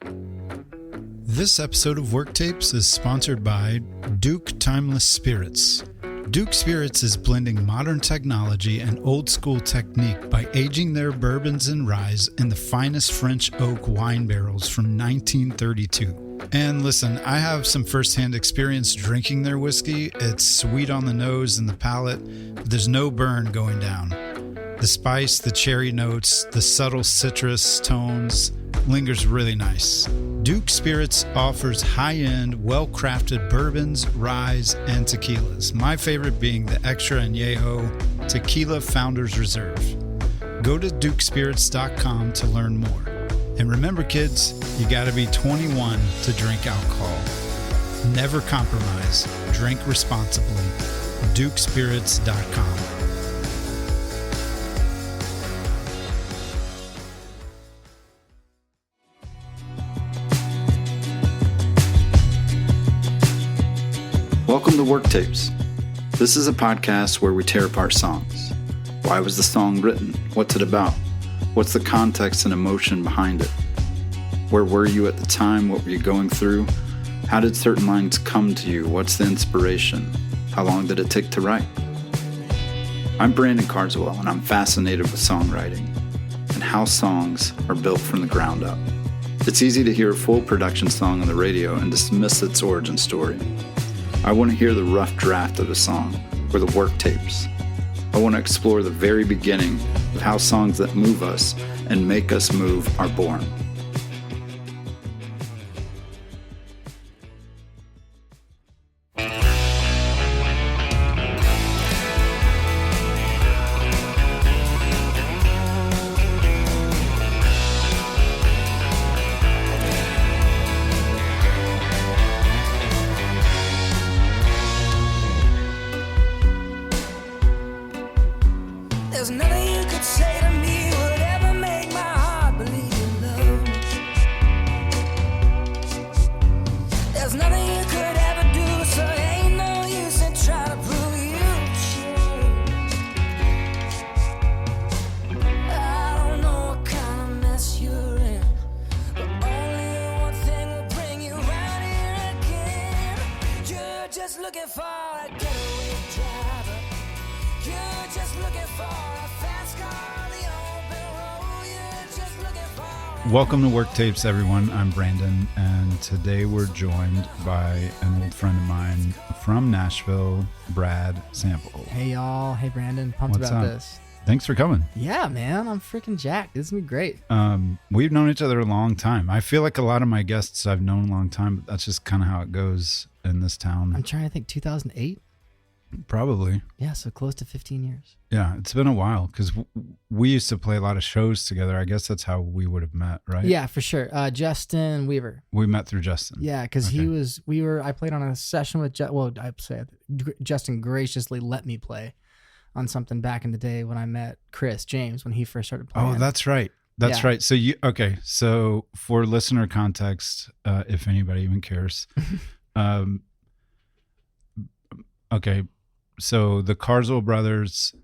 This episode of Worktapes is sponsored by Duke Timeless Spirits. Duke Spirits is blending modern technology and old school technique by aging their bourbons and ryes in the finest French oak wine barrels from 1932. And listen, I have some firsthand experience drinking their whiskey. It's sweet on the nose and the palate, but there's no burn going down. The spice, the cherry notes, the subtle citrus tones lingers really nice. Duke Spirits offers high-end, well-crafted bourbons, ryes, and tequilas. My favorite being the Extra Añejo Tequila Founders Reserve. Go to dukespirits.com to learn more. And remember, kids, you gotta be 21 to drink alcohol. Never compromise. Drink responsibly. dukespirits.com. Welcome to Worktapes. This is a podcast where we tear apart songs. Why was the song written? What's it about? What's the context and emotion behind it? Where were you at the time? What were you going through? How did certain lines come to you? What's the inspiration? How long did it take to write? I'm Brandon Carswell, and I'm fascinated with songwriting and how songs are built from the ground up. It's easy to hear a full production song on the radio and dismiss its origin story. I want to hear the rough draft of a song, or the work tapes. I want to explore the very beginning of how songs that move us and make us move are born. There's nothing you could say to me would ever make my heart believe you love me. There's nothing you could ever do, so ain't no use in trying to prove you should. I don't know what kind of mess you're in, but only one thing will bring you round here again. You're just looking for a getaway driver. You're just looking for a fast car on the open road. You're just looking for... Welcome to Worktapes, everyone. I'm Brandon, and today we're joined by an old friend of mine from Nashville, Brad Sample. Hey y'all, hey Brandon, pumped What's about up? this. Thanks for coming. Yeah, man, I'm freaking jacked. This is gonna be great. We've known each other a long time. I feel like a lot of my guests I've known a long time, but that's just kind of how it goes in this town. I'm trying to think, 2008? Probably. Yeah, so close to 15 years. Yeah, it's been a while because we used to play a lot of shows together. I guess that's how we would have met, right? Yeah, for sure. Justin Weaver. We met through Justin. Yeah, because I played on a session with, Justin graciously let me play on something back in the day when I met Chris James when he first started playing. Oh, that's right. That's right. So so for listener context, if anybody even cares, okay. So the Carswell brothers,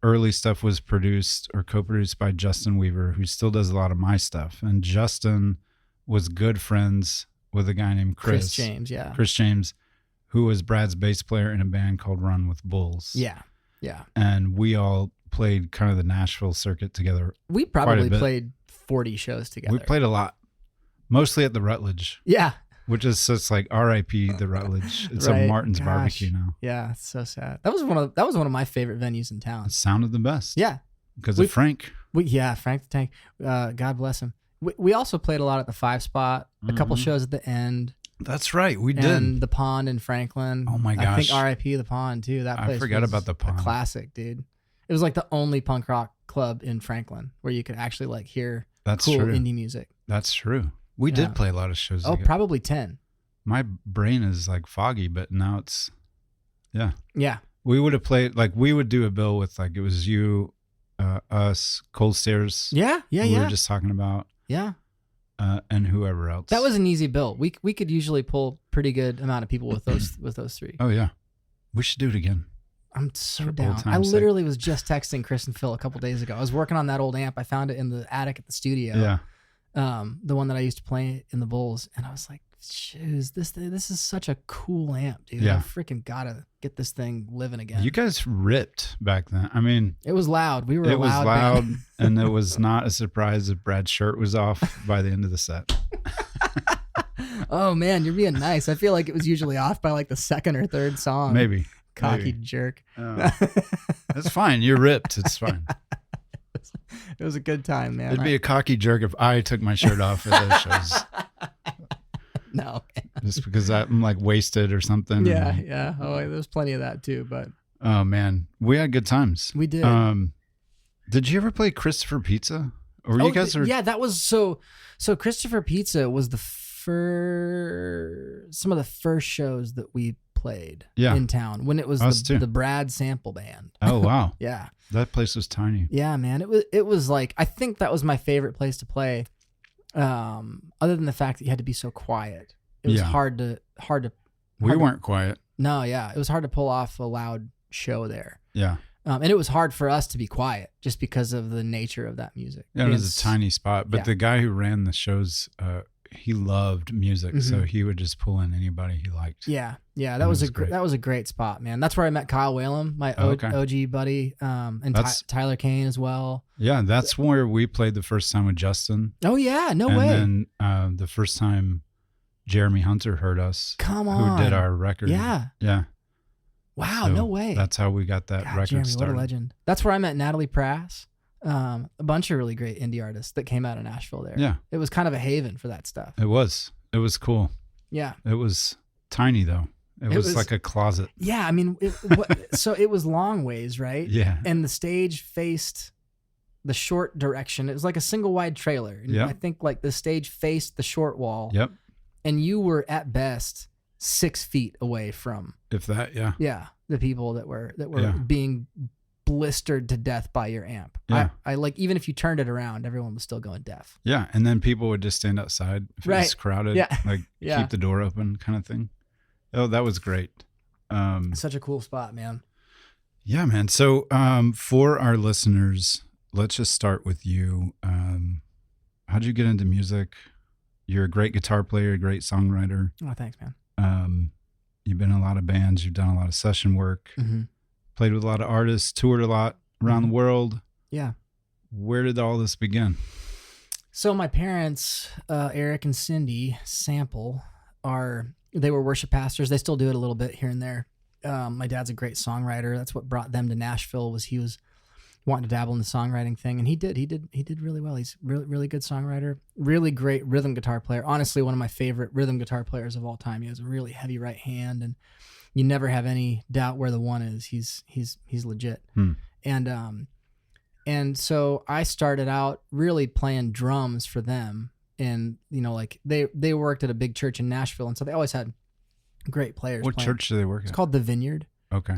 early stuff was produced or co-produced by Justin Weaver, who still does a lot of my stuff. And Justin was good friends with a guy named Chris James, yeah. Chris James, who was Brad's bass player in a band called Run with Bulls. Yeah, yeah. And we all played kind of the Nashville circuit together. We probably played 40 shows together. We played a lot, mostly at the Rutledge. Yeah. Which is just like R.I.P. the Rutledge. It's Right. a Martin's Gosh. barbecue now. Yeah, it's so sad. That was one of my favorite venues in town. It sounded the best. Yeah. Because of Frank. Frank the Tank. God bless him. We also played a lot at the 5 Spot, a couple shows at the end. That's right. We did. And the Pond in Franklin. Oh my gosh. I think R.I.P. the Pond too. That place I forgot about the Pond. A classic, dude. It was like the only punk rock club in Franklin where you could actually like hear cool true. indie music. That's true. We did play a lot of shows Oh, together. probably 10. My brain is like foggy, but now it's, yeah. Yeah. We would have played, like we would do a bill with like, it was you, us, Cold Stairs. Yeah. We were just talking about. Yeah. And whoever else. That was an easy bill. We could usually pull pretty good amount of people with those three. Oh yeah. We should do it again. I'm so For down. old I time's literally was just texting Chris and Phil a couple days ago. I was working on that old amp. I found it in the attic at the studio. Yeah. the one that I used to play in the Bulls, and I was like, "Shoes, this is such a cool amp, dude! Yeah. I freaking gotta get this thing living again." You guys ripped back then. I mean, It was loud. We were it a was loud loud, band. and it was not a surprise if Brad's shirt was off by the end of the set. Oh man, you're being nice. I feel like it was usually off by like the second or third song. Maybe. Cocky Maybe. jerk. That's fine. You're ripped. It's fine. It was a good time, man. It'd be a cocky jerk if I took my shirt off at those shows. No. Just because I'm like wasted or something. Yeah, yeah. Oh, there's plenty of that too, but Oh man, we had good times. we did. Did you ever play Christopher Pizza? Or you guys were? Yeah, that was so Christopher Pizza was some of the first shows that we played in town when it was the Brad Sample Band. Oh wow. Yeah. That place was tiny. Yeah, man. It was like, I think that was my favorite place to play. Other than the fact that you had to be so quiet. It was hard to We weren't quiet. No, yeah. It was hard to pull off a loud show there. Yeah. And it was hard for us to be quiet just because of the nature of that music. Yeah, it was a tiny spot. But the guy who ran the shows, he loved music, so he would just pull in anybody he liked. Yeah, yeah, that was a great spot, man. That's where I met Kyle Whalum, my OG buddy, and Tyler Kane as well. Yeah, that's where we played the first time with Justin. Oh yeah, no way. And then the first time Jeremy Hunter heard us. Come on, who did our record? Yeah, yeah. Wow, So no way. That's how we got that record Jeremy, started. What a legend. That's where I met Natalie Prass. A bunch of really great indie artists that came out of Nashville there. Yeah. It was kind of a haven for that stuff. It was cool. Yeah. It was tiny though. It was like a closet. Yeah. I mean, so it was long ways, right? Yeah. And the stage faced the short direction. It was like a single wide trailer. And Yep. I think like the stage faced the short wall. Yep. And you were at best 6 feet away from. If that, yeah. Yeah. The people that were Yeah. being blistered to death by your amp. Yeah. I like, even if you turned it around, everyone was still going deaf. Yeah. And then people would just stand outside if it was crowded. Yeah. Like keep the door open kind of thing. Oh, that was great. Such a cool spot, man. Yeah, man. So for our listeners, let's just start with you. How'd you get into music? You're a great guitar player, a great songwriter. Oh, thanks, man. You've been in a lot of bands. You've done a lot of session work. Mm-hmm. Played with a lot of artists, toured a lot around the world. Yeah. Where did all this begin? So my parents, Eric and Cindy Sample, they were worship pastors. They still do it a little bit here and there. My dad's a great songwriter. That's what brought them to Nashville. He was wanting to dabble in the songwriting thing, and he did really well. He's really, really good songwriter, really great rhythm guitar player. Honestly, one of my favorite rhythm guitar players of all time. He has a really heavy right hand, and you never have any doubt where the one is. He's legit. And so I started out really playing drums for them, and like they worked at a big church in Nashville, and so they always had great players. What church do they work at? It's called the Vineyard. Okay.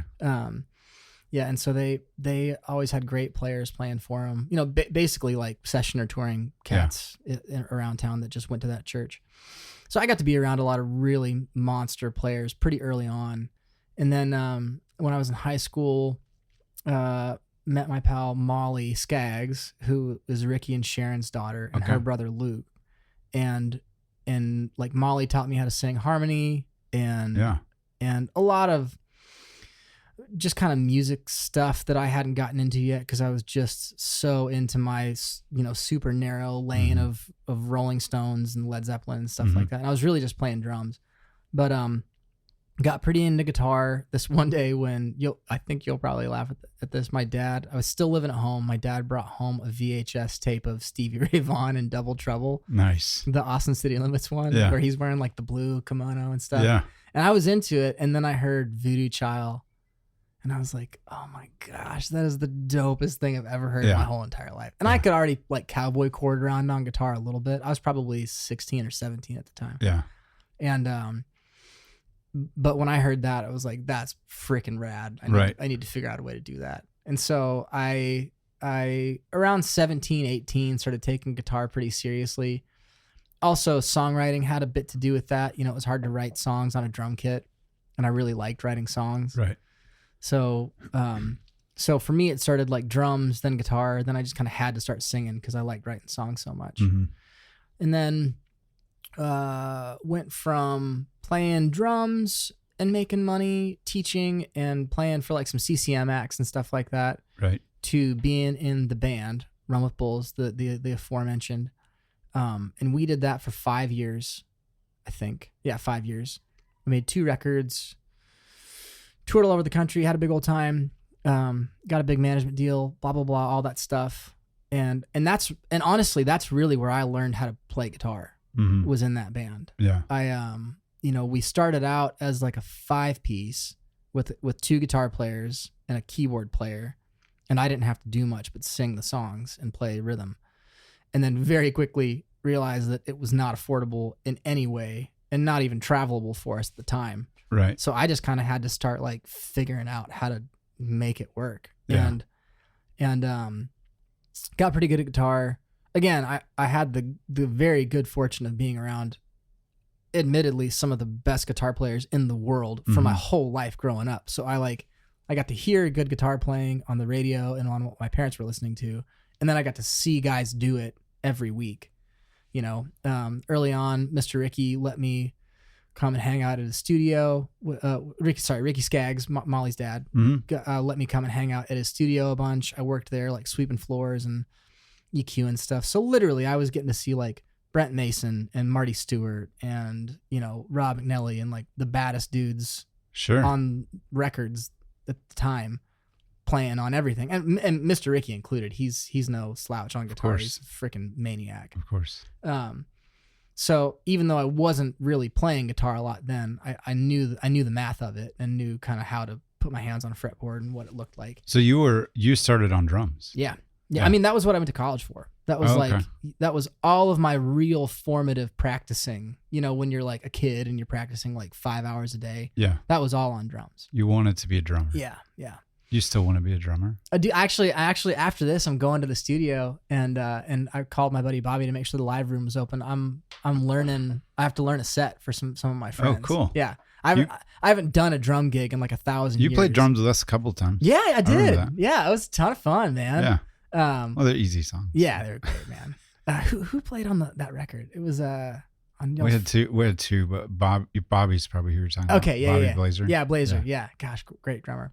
Yeah, and so they always had great players playing for them. Basically like session or touring cats around town that just went to that church. So I got to be around a lot of really monster players pretty early on. And then when I was in high school, met my pal Molly Skaggs, who is Ricky and Sharon's daughter, and her brother Luke. And like Molly taught me how to sing harmony and a lot of just kind of music stuff that I hadn't gotten into yet because I was just so into my super narrow lane of Rolling Stones and Led Zeppelin and stuff like that. And I was really just playing drums, but got pretty into guitar this one day when I think you'll probably laugh at this. I was still living at home. My dad brought home a VHS tape of Stevie Ray Vaughan and Double Trouble. Nice. The Austin City Limits one where he's wearing like the blue kimono and stuff. Yeah. And I was into it. And then I heard Voodoo Child. And I was like, oh my gosh, that is the dopest thing I've ever heard in my whole entire life. And I could already like cowboy chord around on guitar a little bit. I was probably 16 or 17 at the time. Yeah. And, but when I heard that, I was like, that's freaking rad. I need to figure out a way to do that. And so I around 17, 18, started taking guitar pretty seriously. Also, songwriting had a bit to do with that. It was hard to write songs on a drum kit, and I really liked writing songs. Right. So, so for me, it started like drums, then guitar. Then I just kind of had to start singing because I liked writing songs so much. And then went from playing drums and making money, teaching and playing for like some CCM acts and stuff like that, Right. to being in the band Run with Bulls, the aforementioned. And we did that for 5 years, I think. Yeah, 5 years. We made 2 records, toured all over the country, had a big old time, got a big management deal, blah, blah, blah, all that stuff. And honestly, that's really where I learned how to play guitar, was in that band. Yeah. We started out as like a 5-piece with 2 guitar players and a keyboard player. And I didn't have to do much but sing the songs and play rhythm. And then very quickly realized that it was not affordable in any way and not even travelable for us at the time. Right. So I just kind of had to start like figuring out how to make it work. Yeah. And got pretty good at guitar. Again, I had the very good fortune of being around, admittedly, some of the best guitar players in the world for my whole life growing up. So I got to hear good guitar playing on the radio and on what my parents were listening to. And then I got to see guys do it every week. Early on, Mr. Ricky let me come and hang out at his studio. Ricky Skaggs, Molly's dad, let me come and hang out at his studio a bunch. I worked there like sweeping floors and EQ and stuff. So literally I was getting to see like Brent Mason and Marty Stewart and, Rob McNelly and like the baddest dudes on records at the time playing on everything. And Mr. Ricky included. He's no slouch on guitar. He's a freaking maniac. Of course. So even though I wasn't really playing guitar a lot then, I knew the math of it and knew kind of how to put my hands on a fretboard and what it looked like. So you started on drums. Yeah. I mean, that was what I went to college for. That was that was all of my real formative practicing, when you're like a kid and you're practicing like 5 hours a day. Yeah. That was all on drums. You wanted to be a drummer. Yeah. Yeah. You still want to be a drummer? I do. Actually, after this, I'm going to the studio and I called my buddy Bobby to make sure the live room was open. I'm learning. I have to learn a set for some of my friends. Oh, cool. Yeah. I haven't done a drum gig in like 1,000 years. You played drums with us a couple of times. Yeah, I did. Yeah, it was a ton of fun, man. Yeah. Well, they're easy songs. Yeah, they're great, man. Who played on that record? It was we had two, but Bobby's probably who you're talking about. Okay, yeah, Bobby yeah. Blazer. Yeah, Blazer. Yeah. Gosh, great drummer.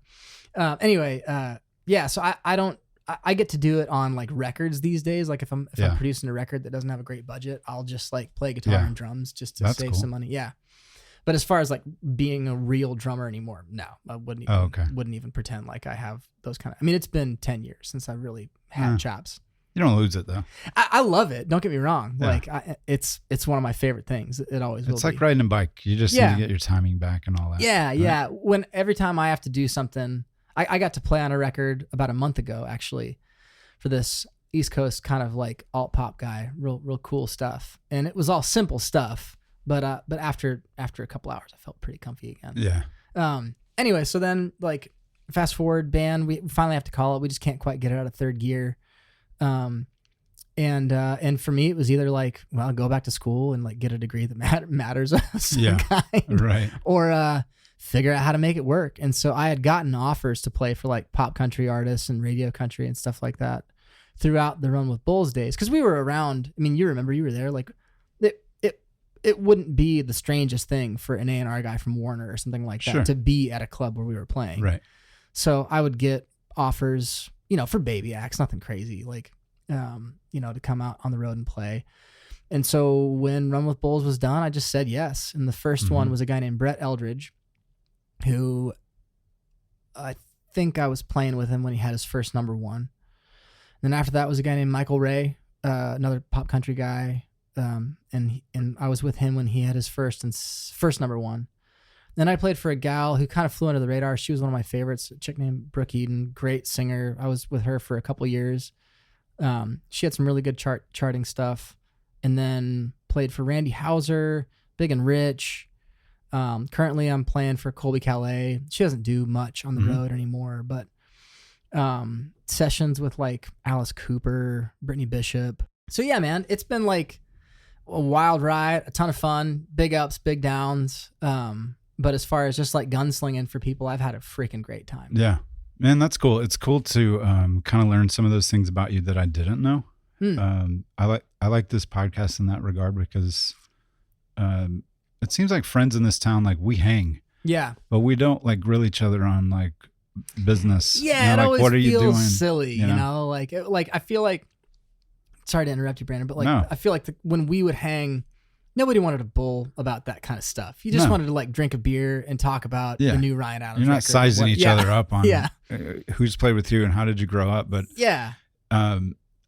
Anyway, so I get to do it on like records these days. Like if I'm producing a record that doesn't have a great budget, I'll just like play guitar and drums just to save some money. Yeah. But as far as like being a real drummer anymore, no, I wouldn't even pretend like I have those kind of, I mean, it's been 10 years since I really had chops. You don't lose it though. I love it. Don't get me wrong. Yeah. Like it's one of my favorite things. It always will be. It's like riding a bike. You just need to get your timing back and all that. Yeah. Right? Yeah. Every time I have to do something, I got to play on a record about a month ago, actually, for this East Coast kind of like alt pop guy, real cool stuff. And it was all simple stuff. But after a couple hours, I felt pretty comfy again. Yeah. Anyway, so then like fast forward, band, we finally have to call it. We just can't quite get it out of third gear. And for me, it was either like, well, go back to school and like get a degree that matters of some kind, right? Or figure out how to make it work. And so I had gotten offers to play for like pop country artists and radio country and stuff like that throughout the Run with Bulls days, because we were around. I mean, you remember you were there, like. It wouldn't be the strangest thing for an A&R guy from Warner or something like that to be at a club where we were playing. Right. So I would get offers, for baby acts, nothing crazy, like, to come out on the road and play. And so when Run with Bulls was done, I just said yes. And the first one was a guy named Brett Eldridge, who I think I was playing with him when he had his first number one. Then after that was a guy named Michael Ray, another pop country guy. And I was with him when he had his first number one. Then I played for a gal who kind of flew under the radar. She was one of my favorites, a chick named Brooke Eden, great singer. I was with her for a couple years. She had some really good charting stuff. And then played for Randy Houser, Big and Rich. Currently I'm playing for Colby Calais. She doesn't do much on the road anymore, but sessions with like Alice Cooper, Brittany Bishop. So yeah, man, it's been like a wild ride, a ton of fun, big ups, big downs. But as far as just like gunslinging for people, I've had a freaking great time. Yeah, man, that's cool. It's cool to kind of learn some of those things about you that I didn't know. I like this podcast in that regard because it seems like friends in this town, like we hang, but we don't like grill each other on like business. Yeah, like, it always what are you feels doing? silly, you know? Like I feel like, sorry to interrupt you, Brandon, but like No. I feel like when we would hang, nobody wanted to bull about that kind of stuff. You just wanted to like drink a beer and talk about the new Ryan Adams. You're not record. sizing each other up on Yeah. Who's played with you and how did you grow up. But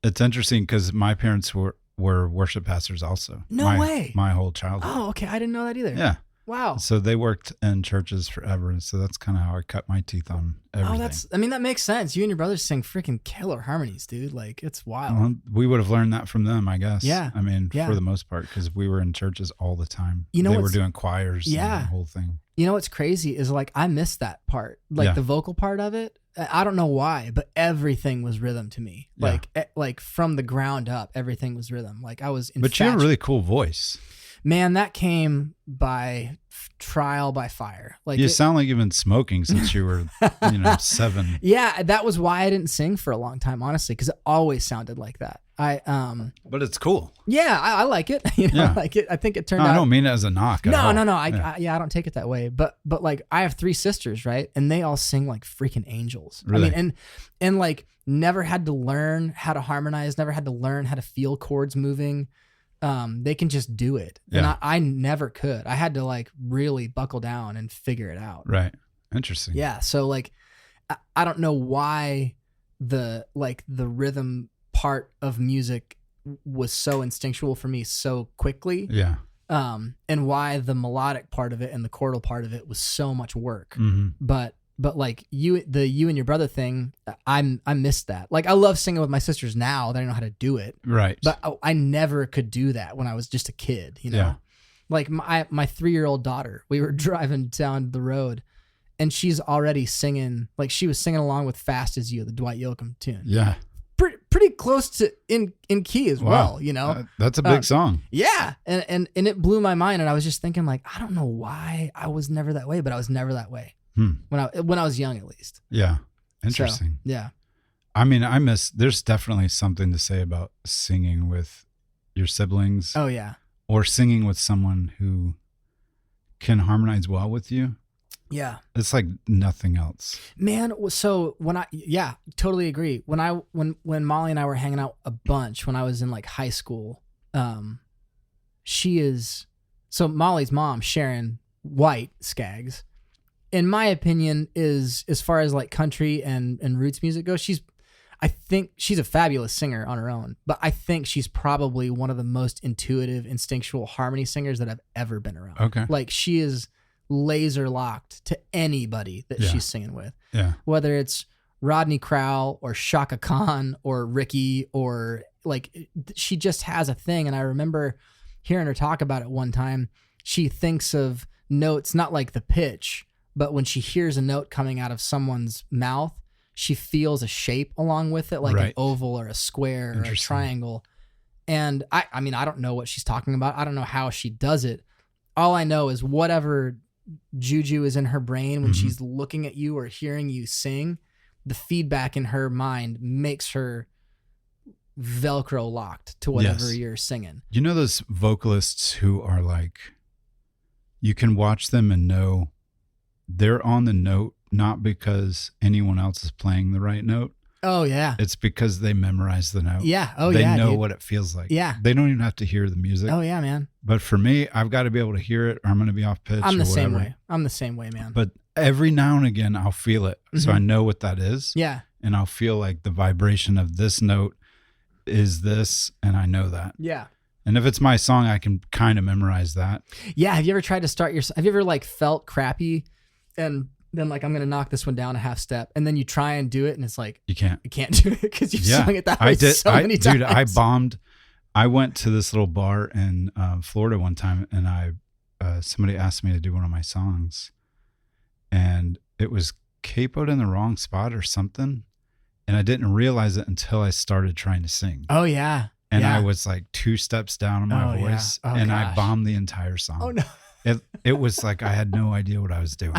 it's interesting because my parents were worship pastors also. No way. My whole childhood. Oh, okay. I didn't know that either. Yeah. Wow. So they worked in churches forever. And so that's kind of how I cut my teeth on everything. Oh, that makes sense. You and your brothers sing freaking killer harmonies, dude. Like, it's wild. Well, we would have learned that from them, I guess. Yeah. I mean, for the most part, because we were in churches all the time. You know, they were doing choirs and the whole thing. You know what's crazy is like I missed that part, like the vocal part of it. I don't know why, but everything was rhythm to me. Like from the ground up, everything was rhythm. Like I was. But you have a really cool voice. Man, that came by trial by fire. Like you sound like you've been smoking since you were, 7. Yeah, that was why I didn't sing for a long time, honestly, because it always sounded like that. But it's cool. Yeah, I like it. I like it. I think it turned out. I don't mean it as a knock. No. I don't take it that way. But like I have 3 sisters, right? And they all sing like freaking angels. Really? I mean, and like never had to learn how to harmonize, never had to learn how to feel chords moving. They can just do it. And I never could. I had to like really buckle down and figure it out. Right. Interesting. Yeah. So like, I don't know why the rhythm part of music was so instinctual for me so quickly. Yeah. And why the melodic part of it and the chordal part of it was so much work. Mm-hmm. But like you and your brother thing, I missed that. Like I love singing with my sisters now that I know how to do it. Right. But I never could do that when I was just a kid, Yeah. Like my 3-year-old daughter, we were driving down the road and she's already singing, like she was singing along with Fast As You, the Dwight Yoakam tune. Yeah. Pretty close to in key as well, That's a big song. Yeah. And it blew my mind. And I was just thinking like, I don't know why I was never that way, but I was never that way. When I was young, at least. Yeah. Interesting. So, yeah. I mean, there's definitely something to say about singing with your siblings. Oh yeah. Or singing with someone who can harmonize well with you. Yeah. It's like nothing else. Man, so totally agree. When Molly and I were hanging out a bunch when I was in like high school, so Molly's mom, Sharon White Skaggs, in my opinion, is as far as like country and roots music goes, I think she's a fabulous singer on her own, but I think she's probably one of the most intuitive, instinctual harmony singers that I've ever been around. Okay. Like she is laser locked to anybody that she's singing with. Yeah. Whether it's Rodney Crowell or Shaka Khan or Ricky or like she just has a thing. And I remember hearing her talk about it one time. She thinks of notes, not like the pitch, but when she hears a note coming out of someone's mouth, she feels a shape along with it, like an oval or a square or a triangle. And I mean, I don't know what she's talking about. I don't know how she does it. All I know is whatever juju is in her brain when she's looking at you or hearing you sing, the feedback in her mind makes her Velcro locked to whatever you're singing. You know those vocalists who are like, you can watch them and know they're on the note not because anyone else is playing the right note. Oh yeah. It's because they memorize the note. Yeah. Oh they yeah. know dude. what it feels like. Yeah. They don't even have to hear the music. Oh yeah, man. But for me, I've got to be able to hear it or I'm going to be off pitch. I'm the same way. I'm the same way, man. But every now and again, I'll feel it. So I know what that is. Yeah. And I'll feel like the vibration of this note is this. And I know that. Yeah. And if it's my song, I can kind of memorize that. Yeah. Have you ever tried to have you ever like felt crappy and then like, I'm going to knock this one down a half step and then you try and do it and it's like, you can't do it because you've sung it that way so many times. Dude, I bombed. I went to this little bar in Florida one time and somebody asked me to do one of my songs and it was capoed in the wrong spot or something. And I didn't realize it until I started trying to sing. Oh yeah. And I was like 2 steps down on my voice and I bombed the entire song. Oh no. It was like I had no idea what I was doing.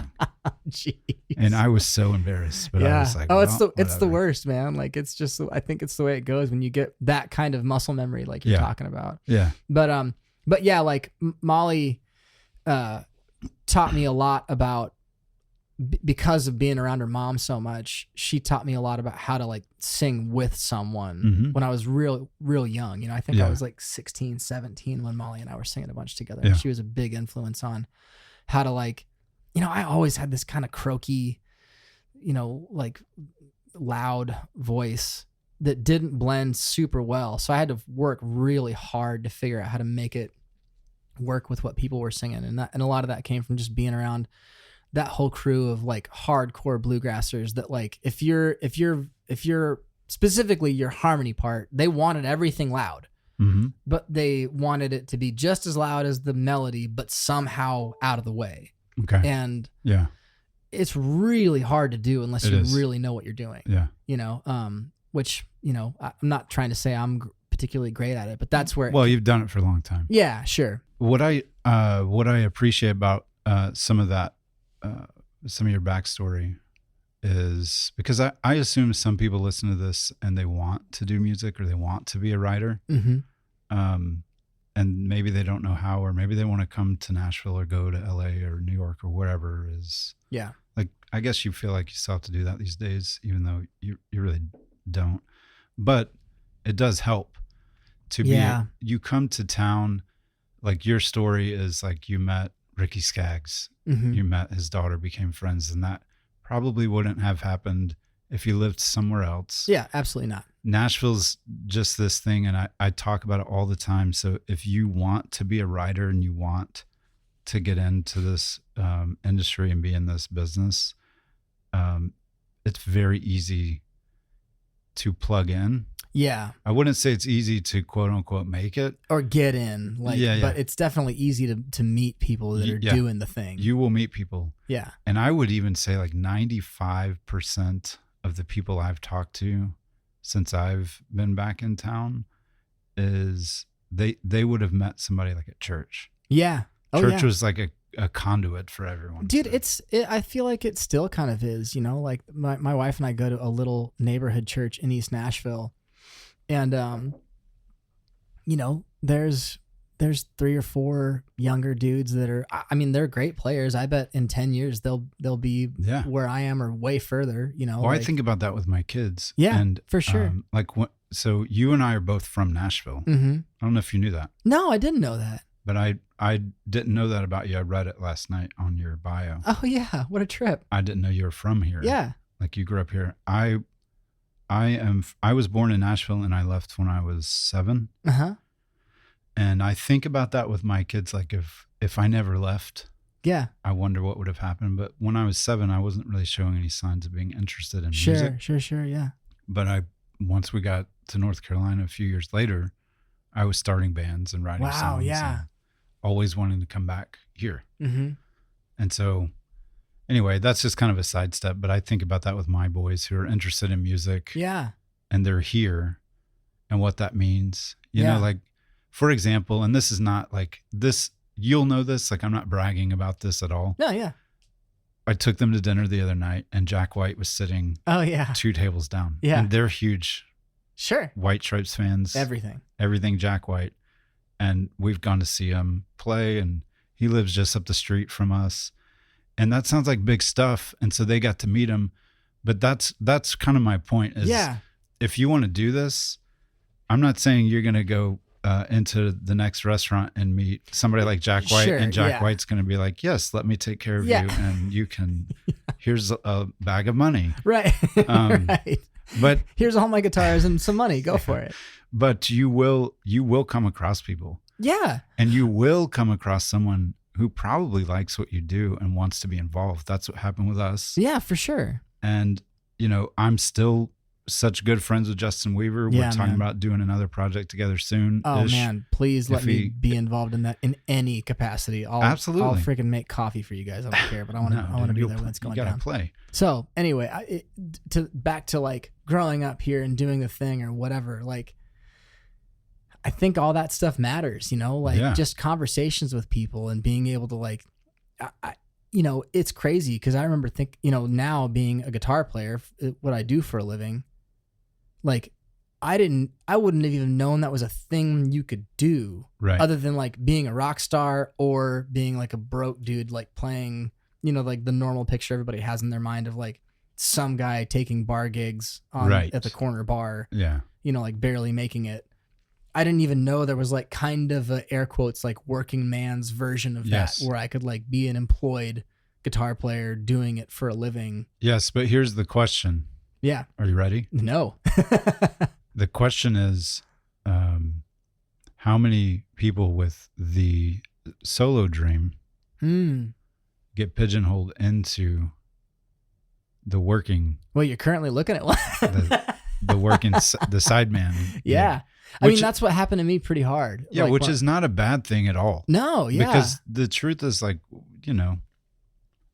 Jeez. And I was so embarrassed. But I was like, it's the whatever. worst, man. Like it's just, I think it's the way it goes when you get that kind of muscle memory, like you're talking about. Yeah. But yeah, like Molly taught me a lot about, because of being around her mom so much, she taught me a lot about how to like sing with someone when I was real young. You know, I think I was like 16, 17 when Molly and I were singing a bunch together. Yeah. She was a big influence on how to like, you know, I always had this kind of croaky, you know, like loud voice that didn't blend super well. So I had to work really hard to figure out how to make it work with what people were singing. And a lot of that came from just being around that whole crew of like hardcore bluegrassers that like, if you're specifically your harmony part, they wanted everything loud, but they wanted it to be just as loud as the melody, but somehow out of the way. Okay. And yeah, it's really hard to do unless you really know what you're doing. Yeah. You know, which, you know, I'm not trying to say I'm particularly great at it, but that's where. Well, you've done it for a long time. Yeah, sure. What I appreciate about some of that, some of your backstory is because I assume some people listen to this and they want to do music or they want to be a writer. And maybe they don't know how, or maybe they want to come to Nashville or go to LA or New York or wherever is. Yeah. Like, I guess you feel like you still have to do that these days, even though you really don't, but it does help to be, you come to town. Like your story is like you met Ricky Skaggs, you met his daughter, became friends, and that probably wouldn't have happened if you lived somewhere else. Yeah, absolutely not. Nashville's just this thing, and I talk about it all the time. So if you want to be a writer and you want to get into this industry and be in this business, it's very easy to plug in. Yeah. I wouldn't say it's easy to quote unquote make it or get in, like, but it's definitely easy to meet people that are doing the thing. You will meet people. Yeah. And I would even say like 95% of the people I've talked to since I've been back in town is they would have met somebody like at church. Yeah. Church was like a conduit for everyone. Dude, I feel like it still kind of is, you know, like my wife and I go to a little neighborhood church in East Nashville. And, you know, there's 3 or 4 younger dudes that are, I mean, they're great players. I bet in 10 years, they'll be where I am or way further, you know. Well, I think about that with my kids. Yeah, and, for sure. So you and I are both from Nashville. I don't know if you knew that. No, I didn't know that. But I didn't know that about you. I read it last night on your bio. Oh yeah. What a trip. I didn't know you were from here. Yeah. Like you grew up here. I was born in Nashville and I left when I was 7. And I think about that with my kids. Like if I never left, I wonder what would have happened. But when I was 7, I wasn't really showing any signs of being interested in music. Sure. Yeah. But once we got to North Carolina a few years later, I was starting bands and writing songs. Yeah. And always wanting to come back here. And so anyway, that's just kind of a sidestep, but I think about that with my boys who are interested in music. Yeah. And they're here and what that means. You know, like, for example, and this is not like this, you'll know this, like I'm not bragging about this at all. No, yeah. I took them to dinner the other night and Jack White was sitting 2 tables down. Yeah. And they're huge White Stripes fans. Everything Jack White. And we've gone to see him play, and he lives just up the street from us. And that sounds like big stuff. And so they got to meet him. But that's kind of my point is if you want to do this, I'm not saying you're going to go into the next restaurant and meet somebody like Jack White. And Jack White's going to be like, yes, let me take care of you. And you can, here's a bag of money. Right. Right. But here's all my guitars and some money. Go for it. But you will come across people. Yeah. And you will come across someone who probably likes what you do and wants to be involved. That's what happened with us. Yeah, for sure. And, you know, I'm still such good friends with Justin Weaver. We're talking about doing another project together soon. Oh man, please let me be involved in that in any capacity. Absolutely. I'll freaking make coffee for you guys. I don't care, but I want to be there when it's going down. You gotta play. So anyway, back to like growing up here and doing the thing or whatever, like I think all that stuff matters, like just conversations with people and being able to like, it's crazy. Cause I remember now being a guitar player, what I do for a living, like I wouldn't have even known that was a thing you could do other than like being a rock star or being like a broke dude, like playing, like the normal picture everybody has in their mind of like some guy taking bar gigs at the corner bar, like barely making it. I didn't even know there was like kind of a air quotes, like working man's version of that where I could like be an employed guitar player doing it for a living. Yes. But here's the question. Yeah. Are you ready? No. The question is, how many people with the solo dream get pigeonholed into the working? Well, you're currently looking at one. the working, the sideman. Yeah. I mean, that's what happened to me pretty hard. Yeah. Which is not a bad thing at all. No. Yeah. Because the truth is like,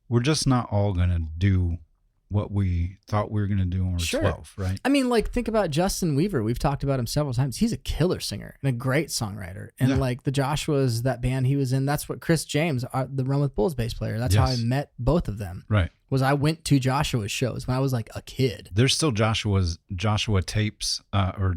we're just not all going to do what we thought we were going to do when we were 12, right? I mean, like, think about Justin Weaver. We've talked about him several times. He's a killer singer and a great songwriter. And like the Joshuas, that band he was in, that's what Chris James, the Run With Bulls bass player, that's how I met both of them. Right. Was I went to Joshua's shows when I was like a kid. There's still Joshua tapes or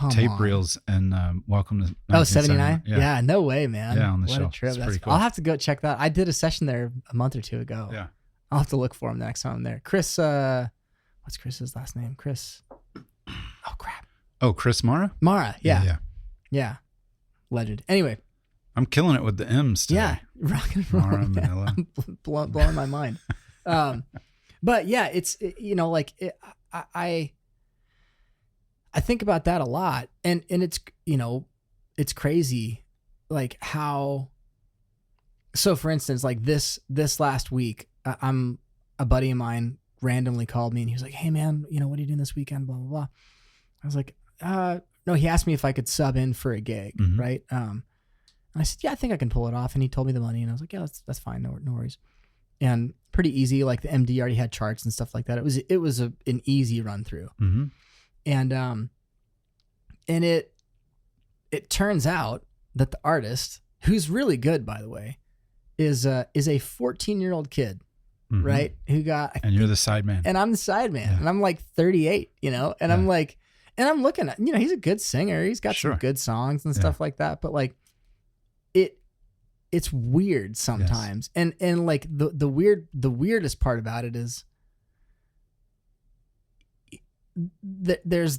tape reels and Welcome to 79? Yeah, no way, man. Yeah, on the what shelf. A trip. That's pretty cool. I'll have to go check that. I did a session there a month or two ago. Yeah. I'll have to look for him the next time I'm there. Chris, what's Chris's last name? Chris. Oh, crap. Oh, Chris Mara? Mara, yeah. Legend. Anyway. I'm killing it with the M's today. Yeah. Rock and roll. Mara, Manila. I'm blowing my mind. But yeah, I think about that a lot. And it's, it's crazy. Like how, so for instance, like this last week, a buddy of mine randomly called me and he was like, "Hey man, what are you doing this weekend? Blah, blah, blah." I was like, no, he asked me if I could sub in for a gig. Right. And I said, "Yeah, I think I can pull it off." And he told me the money and I was like, "Yeah, that's fine. No worries." And pretty easy. Like the MD already had charts and stuff like that. It was an easy run through. And it turns out that the artist, who's really good, by the way, is a 14-year-old kid, right? Who got, and you're the sideman, and I'm the sideman, and I'm like 38, and I'm like, and I'm looking at, he's a good singer. He's got some good songs and stuff like that. But like, it's weird sometimes, and like the weirdest part about it is that there's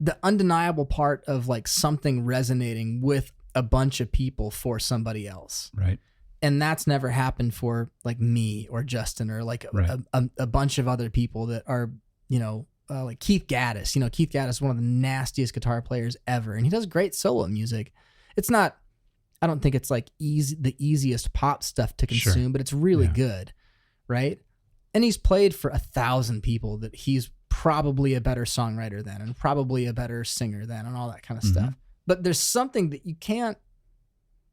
the undeniable part of like something resonating with a bunch of people for somebody else. Right. And that's never happened for like me or Justin or like a bunch of other people that are, like Keith Gaddis. Keith Gaddis is one of the nastiest guitar players ever. And he does great solo music. It's not, I don't think it's like the easiest pop stuff to consume, but it's really good. Right. And he's played for 1,000 people that he's probably a better songwriter than, and probably a better singer than, and all that kind of stuff. But there's something that you can't,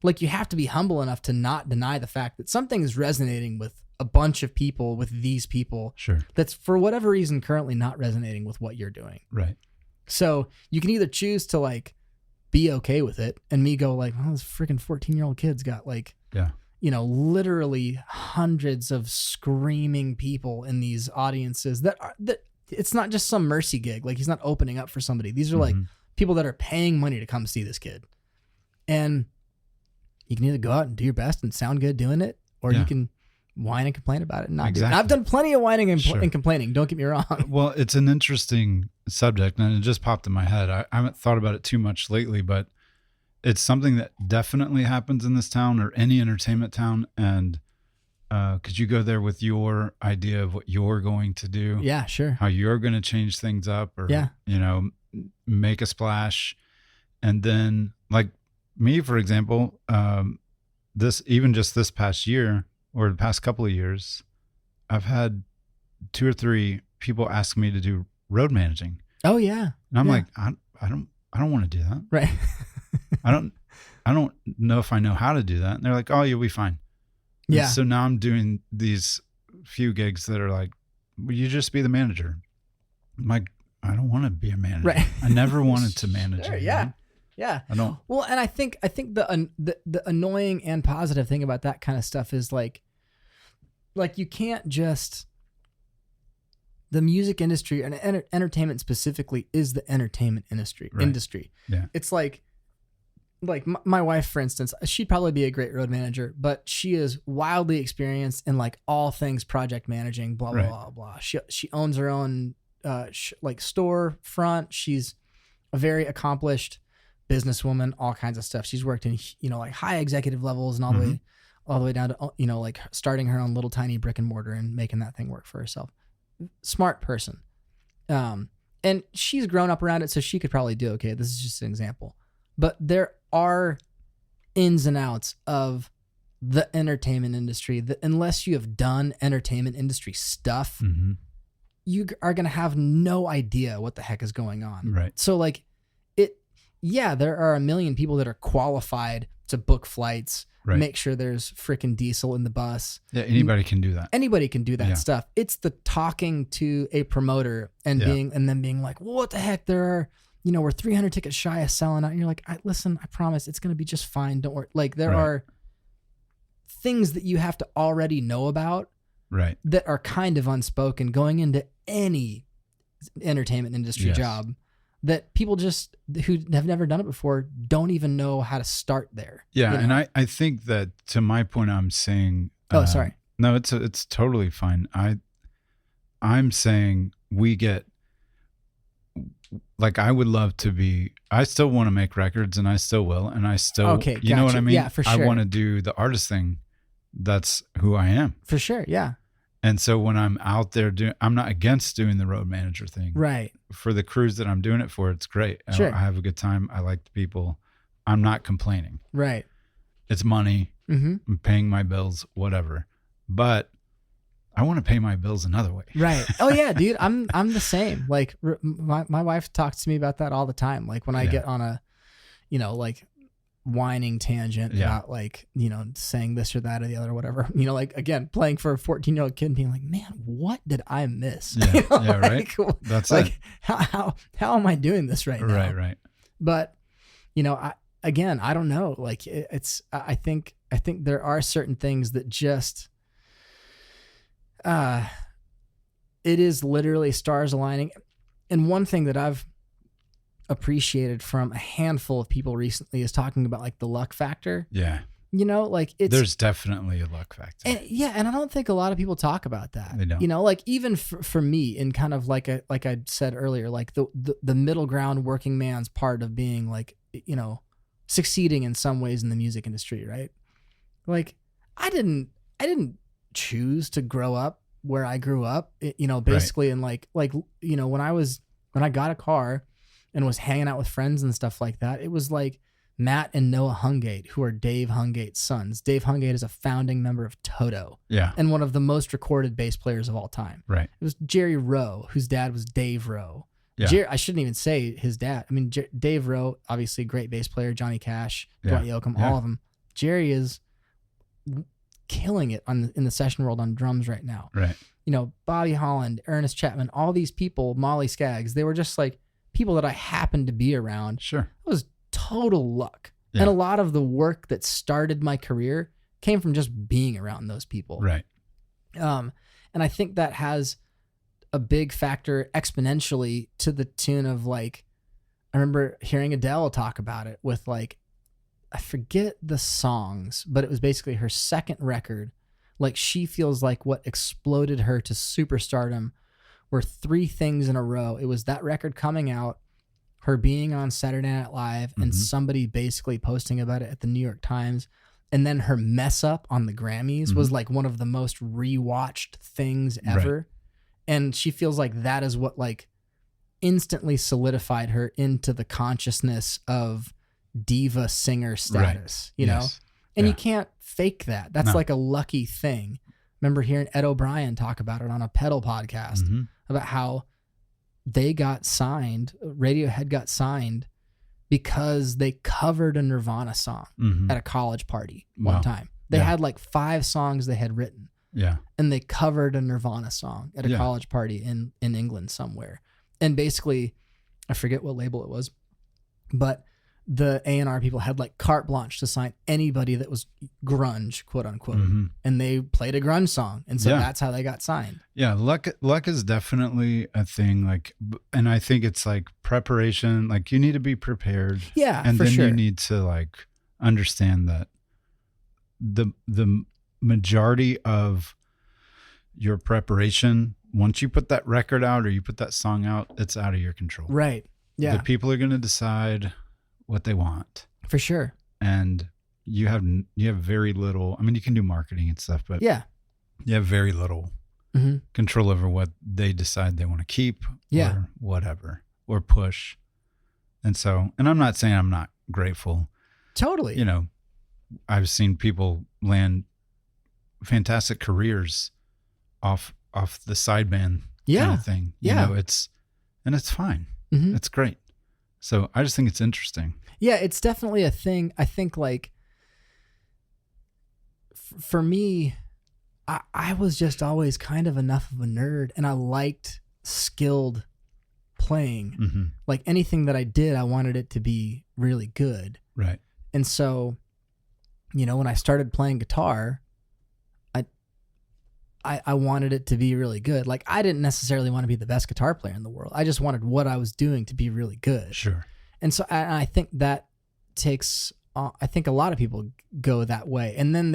like, you have to be humble enough to not deny the fact that something is resonating with a bunch of people, with these people. Sure. That's for whatever reason currently not resonating with what you're doing. Right. So you can either choose to like be okay with it, and me go like, "Oh, this freaking 14-year-old kid's got like, literally hundreds of screaming people in these audiences that it's not just some mercy gig. Like, he's not opening up for somebody. These are like people that are paying money to come see this kid. And you can either go out and do your best and sound good doing it, or you can whine and complain about it and not do it. And I've done plenty of whining and complaining. Don't get me wrong. Well, it's an interesting subject, and it just popped in my head. I haven't thought about it too much lately, but it's something that definitely happens in this town or any entertainment town. And could you go there with your idea of what you're going to do? Yeah, sure. How you're going to change things up, or make a splash. And then, like me, for example, this past year or the past couple of years, I've had 2 or 3 people ask me to do road managing. Oh yeah. And I'm like, I don't want to do that. Right. I don't know if I know how to do that. And they're like, "Oh, you'll be fine." Yeah. And so now I'm doing these few gigs that are like, "Will you just be the manager?" I'm like, I don't want to be a manager. Right. I never wanted to manage. Sure, it, yeah. Yeah. I don't. Well, and I think the annoying and positive thing about that kind of stuff is like you can't just, the music industry and entertainment specifically is the entertainment industry. Yeah. It's like my wife, for instance, she'd probably be a great road manager, but she is wildly experienced in like all things project managing, blah, blah, Right. blah, blah. She owns her own like store front. She's a very accomplished businesswoman, all kinds of stuff. She's worked in, like high executive levels and all the way down to, like starting her own little tiny brick and mortar and making that thing work for herself. Smart person. And she's grown up around it, so she could probably do okay. This is just an example. But there are ins and outs of the entertainment industry that unless you have done entertainment industry stuff, you are going to have no idea what the heck is going on. Right. So like there are a million people that are qualified to book flights, make sure there's freaking diesel in the bus. Yeah. Anybody can do that. Anybody can do that stuff. It's the talking to a promoter and then being like, well, what the heck? There are, we're 300 tickets shy of selling out. And you're like, listen, I promise it's going to be just fine. Don't worry. Like there are things that you have to already know about that are kind of unspoken going into any entertainment industry job that people just who have never done it before don't even know how to start there. Yeah. And I think that to my point, I'm saying, sorry. No, it's totally fine. I'm saying we get, like, I would love to be, I still want to make records and I still will. And I still, you know what I mean? Yeah, for sure. I want to do the artist thing. That's who I am. For sure. Yeah. And so when I'm out there I'm not against doing the road manager thing. Right. For the crews that I'm doing it for, it's great. Sure. I have a good time. I like the people. I'm not complaining. Right. It's money. I'm paying my bills, whatever. But I want to pay my bills another way. Right. Oh yeah, dude. I'm the same. Like my wife talks to me about that all the time. Like when I get on a, like whining tangent about like, saying this or that or the other, or whatever, like again, playing for a 14-year-old kid and being like, man, what did I miss? Yeah. Right. Like, that's like, it. how am I doing this right now? Right. But, I don't know. Like I think there are certain things that just, it is literally stars aligning. And one thing that I've appreciated from a handful of people recently is talking about like the luck factor. Yeah. Like there's definitely a luck factor. And, and I don't think a lot of people talk about that. They don't. Like even for me in kind of like I said earlier, like the middle ground working man's part of being like, succeeding in some ways in the music industry, right? Like I didn't choose to grow up where I grew up, basically. And like, when I got a car and was hanging out with friends and stuff like that, it was like Matt and Noah Hungate, who are Dave Hungate's sons. Dave Hungate is a founding member of Toto. Yeah. And one of the most recorded bass players of all time. Right. It was Jerry Rowe, whose dad was Dave Rowe. Yeah. I shouldn't even say his dad. I mean, Dave Rowe, obviously great bass player, Johnny Cash, Dwight Yoakam, all of them. Jerry is killing it in the session world on drums right now. Right. Bobby Holland, Ernest Chapman, all these people, Molly Skaggs, they were just like people that I happened to be around. Sure. It was total luck. Yeah. And a lot of the work that started my career came from just being around those people. Right. And I think that has a big factor exponentially to the tune of like, I remember hearing Adele talk about it with like, I forget the songs, but it was basically her second record. Like she feels like what exploded her to superstardom were three things in a row. It was that record coming out, her being on Saturday Night Live, and somebody basically posting about it at the New York Times. And then her mess up on the Grammys was like one of the most rewatched things ever. Right. And she feels like that is what like instantly solidified her into the consciousness of diva singer status, you know? And you can't fake that. That's like a lucky thing. Remember hearing Ed O'Brien talk about it on a Pedal podcast about how they got signed, Radiohead got signed because they covered a Nirvana song at a college party one time. They had like 5 songs they had written. Yeah. And they covered a Nirvana song at a college party in England somewhere. And basically, I forget what label it was, but the A&R people had like carte blanche to sign anybody that was grunge, quote unquote. And they played a grunge song. And so that's how they got signed. Yeah. Luck is definitely a thing. Like, and I think it's like preparation, like you need to be prepared. Yeah. And for then sure. you need to like understand that the majority of your preparation, once you put that record out or you put that song out, it's out of your control. Right. Yeah. The people are going to decide what they want. For sure. And you have very little, I mean, you can do marketing and stuff, but Yeah. you have very little control over what they decide they want to keep or whatever, or push. And so, and I'm not saying I'm not grateful. Totally. You know, I've seen people land fantastic careers off the sideman kind of thing. You know, it's fine. It's great. So I just think it's interesting. Yeah, it's definitely a thing. I think like for me, I was just always kind of enough of a nerd, and I liked skilled playing. Like anything that I did, I wanted it to be really good. Right. And so, you know, when I started playing guitar, I wanted it to be really good. Like I didn't necessarily want to be the best guitar player in the world. I just wanted what I was doing to be really good. Sure. And so I think that takes, I think a lot of people go that way. And then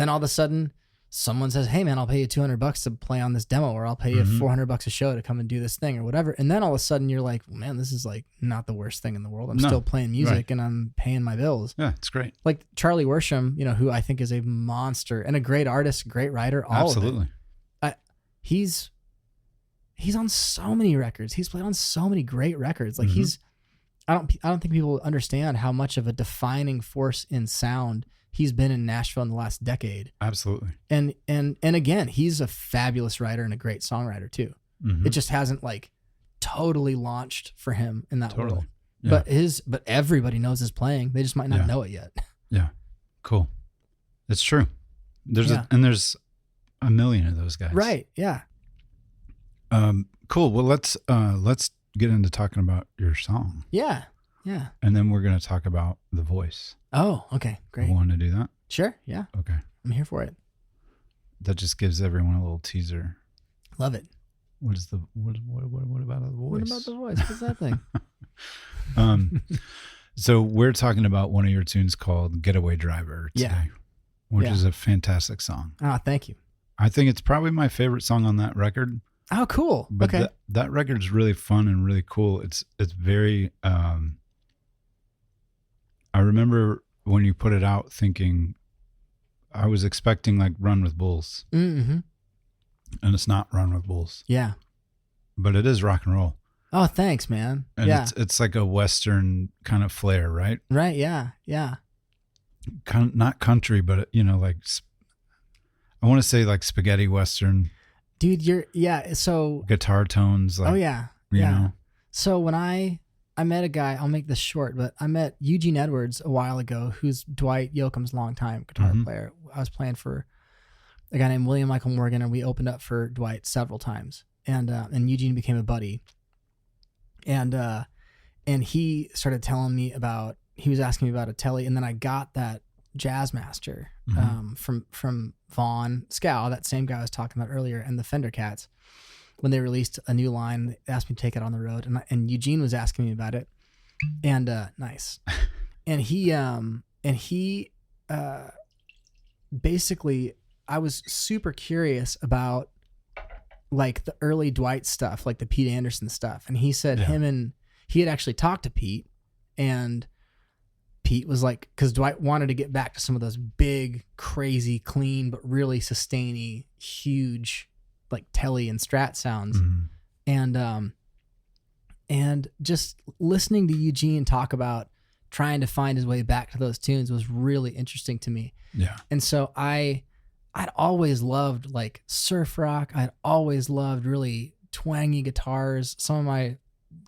all of a sudden someone says, hey man, I'll pay you $200 to play on this demo, or I'll pay you $400 a show to come and do this thing or whatever. And then all of a sudden you're like, man, this is like not the worst thing in the world. I'm still playing music and I'm paying my bills. Yeah, it's great. Like Charlie Worsham, you know, who I think is a monster and a great artist, great writer, all Absolutely. of it. He's on so many records. He's played on so many great records. Like I don't think people understand how much of a defining force in sound he's been in Nashville in the last decade. Absolutely. And again, he's a fabulous writer and a great songwriter too. It just hasn't like totally launched for him in that world. Yeah. But everybody knows his playing. They just might not know it yet. Yeah. Cool. It's true. There's a million of those guys. Right. Yeah. Cool. Well, let's get into talking about your song. Yeah. Yeah. And then we're going to talk about the voice. Oh, okay. Great. You want to do that? Sure. Yeah. Okay. I'm here for it. That just gives everyone a little teaser. Love it. What about the voice? What about the voice? What's that thing? So we're talking about one of your tunes called Getaway Driver today, which is a fantastic song. Oh, thank you. I think it's probably my favorite song on that record. Oh, cool. But okay. that record is really fun and really cool. It's very, I remember when you put it out thinking, I was expecting like Run with Bulls. And it's not Run with Bulls. Yeah. But it is rock and roll. Oh, thanks, man. And it's like a Western kind of flair, right? Right. Yeah. Yeah. Not country, but you know, like, I want to say like spaghetti Western. Dude, so guitar tones. Like, oh yeah. You know? So when I met a guy, I'll make this short, but I met Eugene Edwards a while ago, who's Dwight Yoakam's longtime guitar player. I was playing for a guy named William Michael Morgan, and we opened up for Dwight several times. And Eugene became a buddy. And he started telling me he was asking me about a Telly, and then I got that Jazzmaster from Vaughn Scow, that same guy I was talking about earlier, and the Fender Cats. When they released a new line, they asked me to take it on the road, and Eugene was asking me about it, and nice, and he basically, I was super curious about like the early Dwight stuff, like the Pete Anderson stuff, and he said he had actually talked to Pete, and Pete was like, because Dwight wanted to get back to some of those big, crazy, clean, but really sustainy, huge, like Telly and Strat sounds. And just listening to Eugene talk about trying to find his way back to those tunes was really interesting to me. Yeah. And so I'd always loved like surf rock. I'd always loved really twangy guitars. Some of my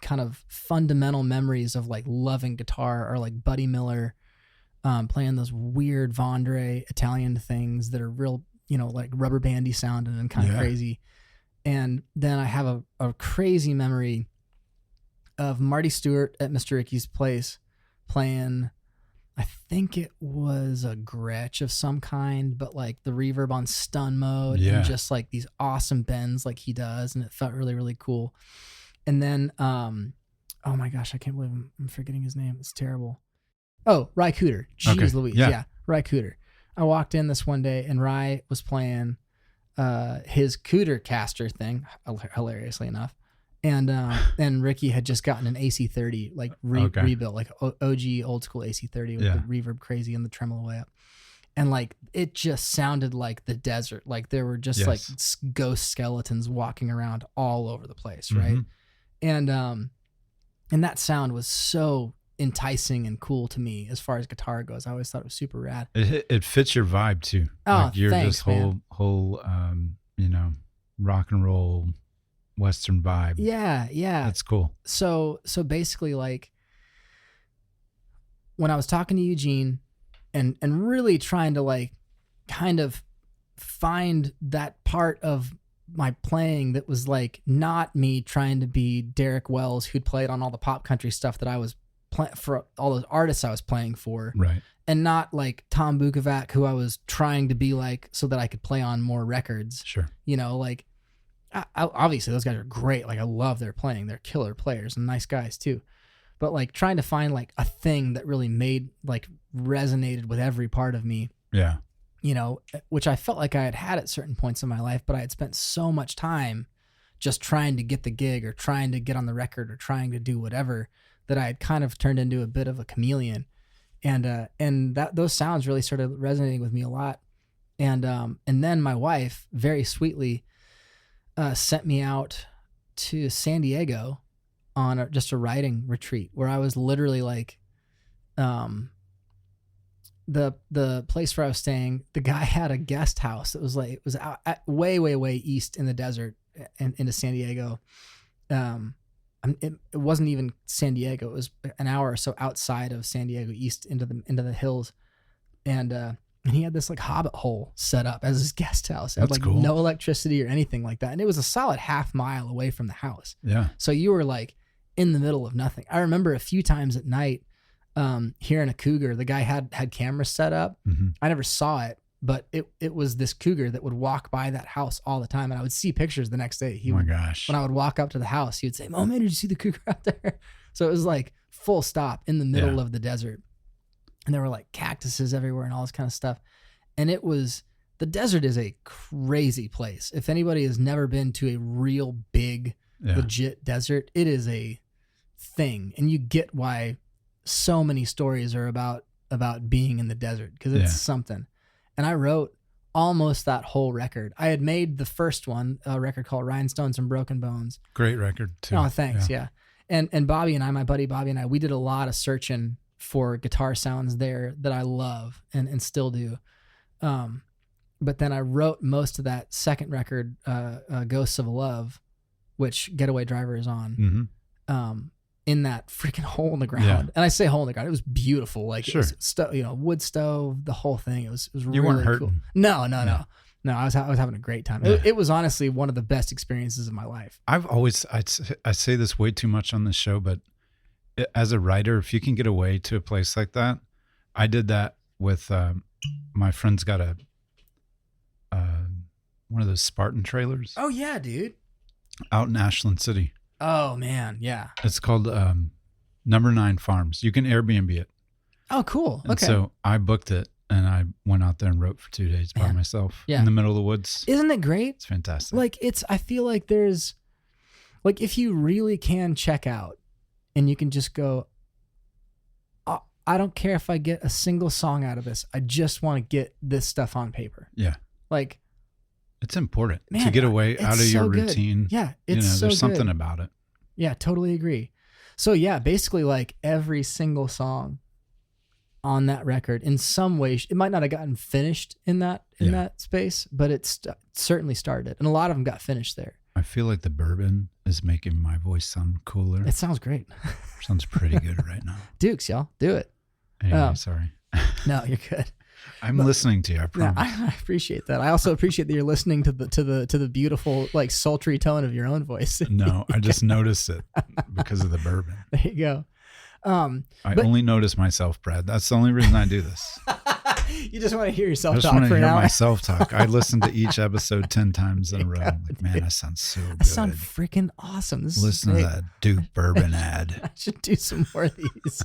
kind of fundamental memories of like loving guitar are like Buddy Miller, playing those weird Vondre Italian things that are real, you know, like rubber bandy sounding and kind of crazy. And then I have a crazy memory of Marty Stewart at Mr. Icky's place playing, I think it was a Gretsch of some kind, but like the reverb on stun mode and just like these awesome bends like he does. And it felt really, really cool. And then, oh my gosh, I can't believe I'm forgetting his name. It's terrible. Oh, Ry Cooter. Jeez Louise. Yeah. Ry Cooter. I walked in this one day and Ry was playing his Cooter caster thing, hilariously enough. And Ricky had just gotten an AC30, like rebuilt, like OG old school AC30 with the reverb crazy and the tremolo way up. And like, it just sounded like the desert. Like there were just like ghost skeletons walking around all over the place. Right. And that sound was so enticing and cool to me as far as guitar goes. I always thought it was super rad. It fits your vibe too. Oh, like you're thanks, this whole rock and roll Western vibe. Yeah. That's cool. So basically, like when I was talking to Eugene and really trying to like kind of find that part of my playing that was like not me trying to be Derek Wells, who'd played on all the pop country stuff that I was for all those artists I was playing for, right? And not like Tom Bukovac, who I was trying to be like so that I could play on more records. Sure. You know, like obviously those guys are great. Like I love their playing. They're killer players and nice guys too. But like trying to find like a thing that really made like resonated with every part of me. Yeah. You know, which I felt like I had at certain points in my life, but I had spent so much time just trying to get the gig or trying to get on the record or trying to do whatever that I had kind of turned into a bit of a chameleon. And that those sounds really started resonating with me a lot. And then my wife very sweetly sent me out to San Diego on just a writing retreat where I was literally like, the place where I was staying, the guy had a guest house that was like, it was out at way east in the desert and into San Diego. It wasn't even San Diego. It was an hour or so outside of San Diego, east into the hills. And he had this like hobbit hole set up as his guest house. It had like cool. No electricity or anything like that. And it was a solid half mile away from the house. Yeah. So you were like in the middle of nothing. I remember a few times at night, hearing a cougar. The guy had cameras set up. Mm-hmm. I never saw it, but it was this cougar that would walk by that house all the time. And I would see pictures the next day. Oh my gosh. When I would walk up to the house, he would say, "Oh man, did you see the cougar out there?" So it was like full stop in the middle of the desert. And there were like cactuses everywhere and all this kind of stuff. And the desert is a crazy place. If anybody has never been to a real big, legit desert, it is a thing. And you get why so many stories are about being in the desert, because it's something. And I wrote almost that whole record. I had made the first one, a record called Rhinestones and Broken Bones. Great record too. Oh, thanks. Yeah. And Bobby and I, my buddy Bobby and I, we did a lot of searching for guitar sounds there that I love and still do. But then I wrote most of that second record, Ghosts of Love, which Getaway Driver is on. Mm-hmm. In that freaking hole in the ground. Yeah. And I say hole in the ground, it was beautiful. Like it was wood stove, the whole thing. It was really you weren't hurting. Cool. No. I was having a great time. Yeah. It was honestly one of the best experiences of my life. I say this way too much on this show, but as a writer, if you can get away to a place like that, I did that with, my friend's got one of those Spartan trailers. Oh yeah, dude. Out in Ashland City. Oh man, yeah. It's called Number 9 Farms. You can Airbnb it. Oh, cool. And okay. So I booked it and I went out there and wrote for 2 days by myself in the middle of the woods. Isn't it great? It's fantastic. Like I feel like there's like, if you really can check out and you can just go, I don't care if I get a single song out of this. I just want to get this stuff on paper. Yeah. Like, it's important to get away out of your routine. Yeah. It's there's something about it. Yeah, totally agree. So yeah, basically like every single song on that record in some way, it might not have gotten finished in that space, but it certainly started. And a lot of them got finished there. I feel like the bourbon is making my voice sound cooler. It sounds great. Sounds pretty good right now. Dukes, y'all, do it. Anyway, sorry. No, you're good. I'm listening to you. I promise. No, I appreciate that. I also appreciate that you're listening to the beautiful, like sultry tone of your own voice. No, I just noticed it because of the bourbon. There you go. I but- only notice myself, Brad. That's the only reason I do this. You just want to hear I yourself just talk want to for an hear hour. myself talk. I listen to each episode 10 times in a row. I'm like, man, I sound so good. I sound freaking awesome. This Listen is to great. that Duke bourbon ad. I should do some more of these.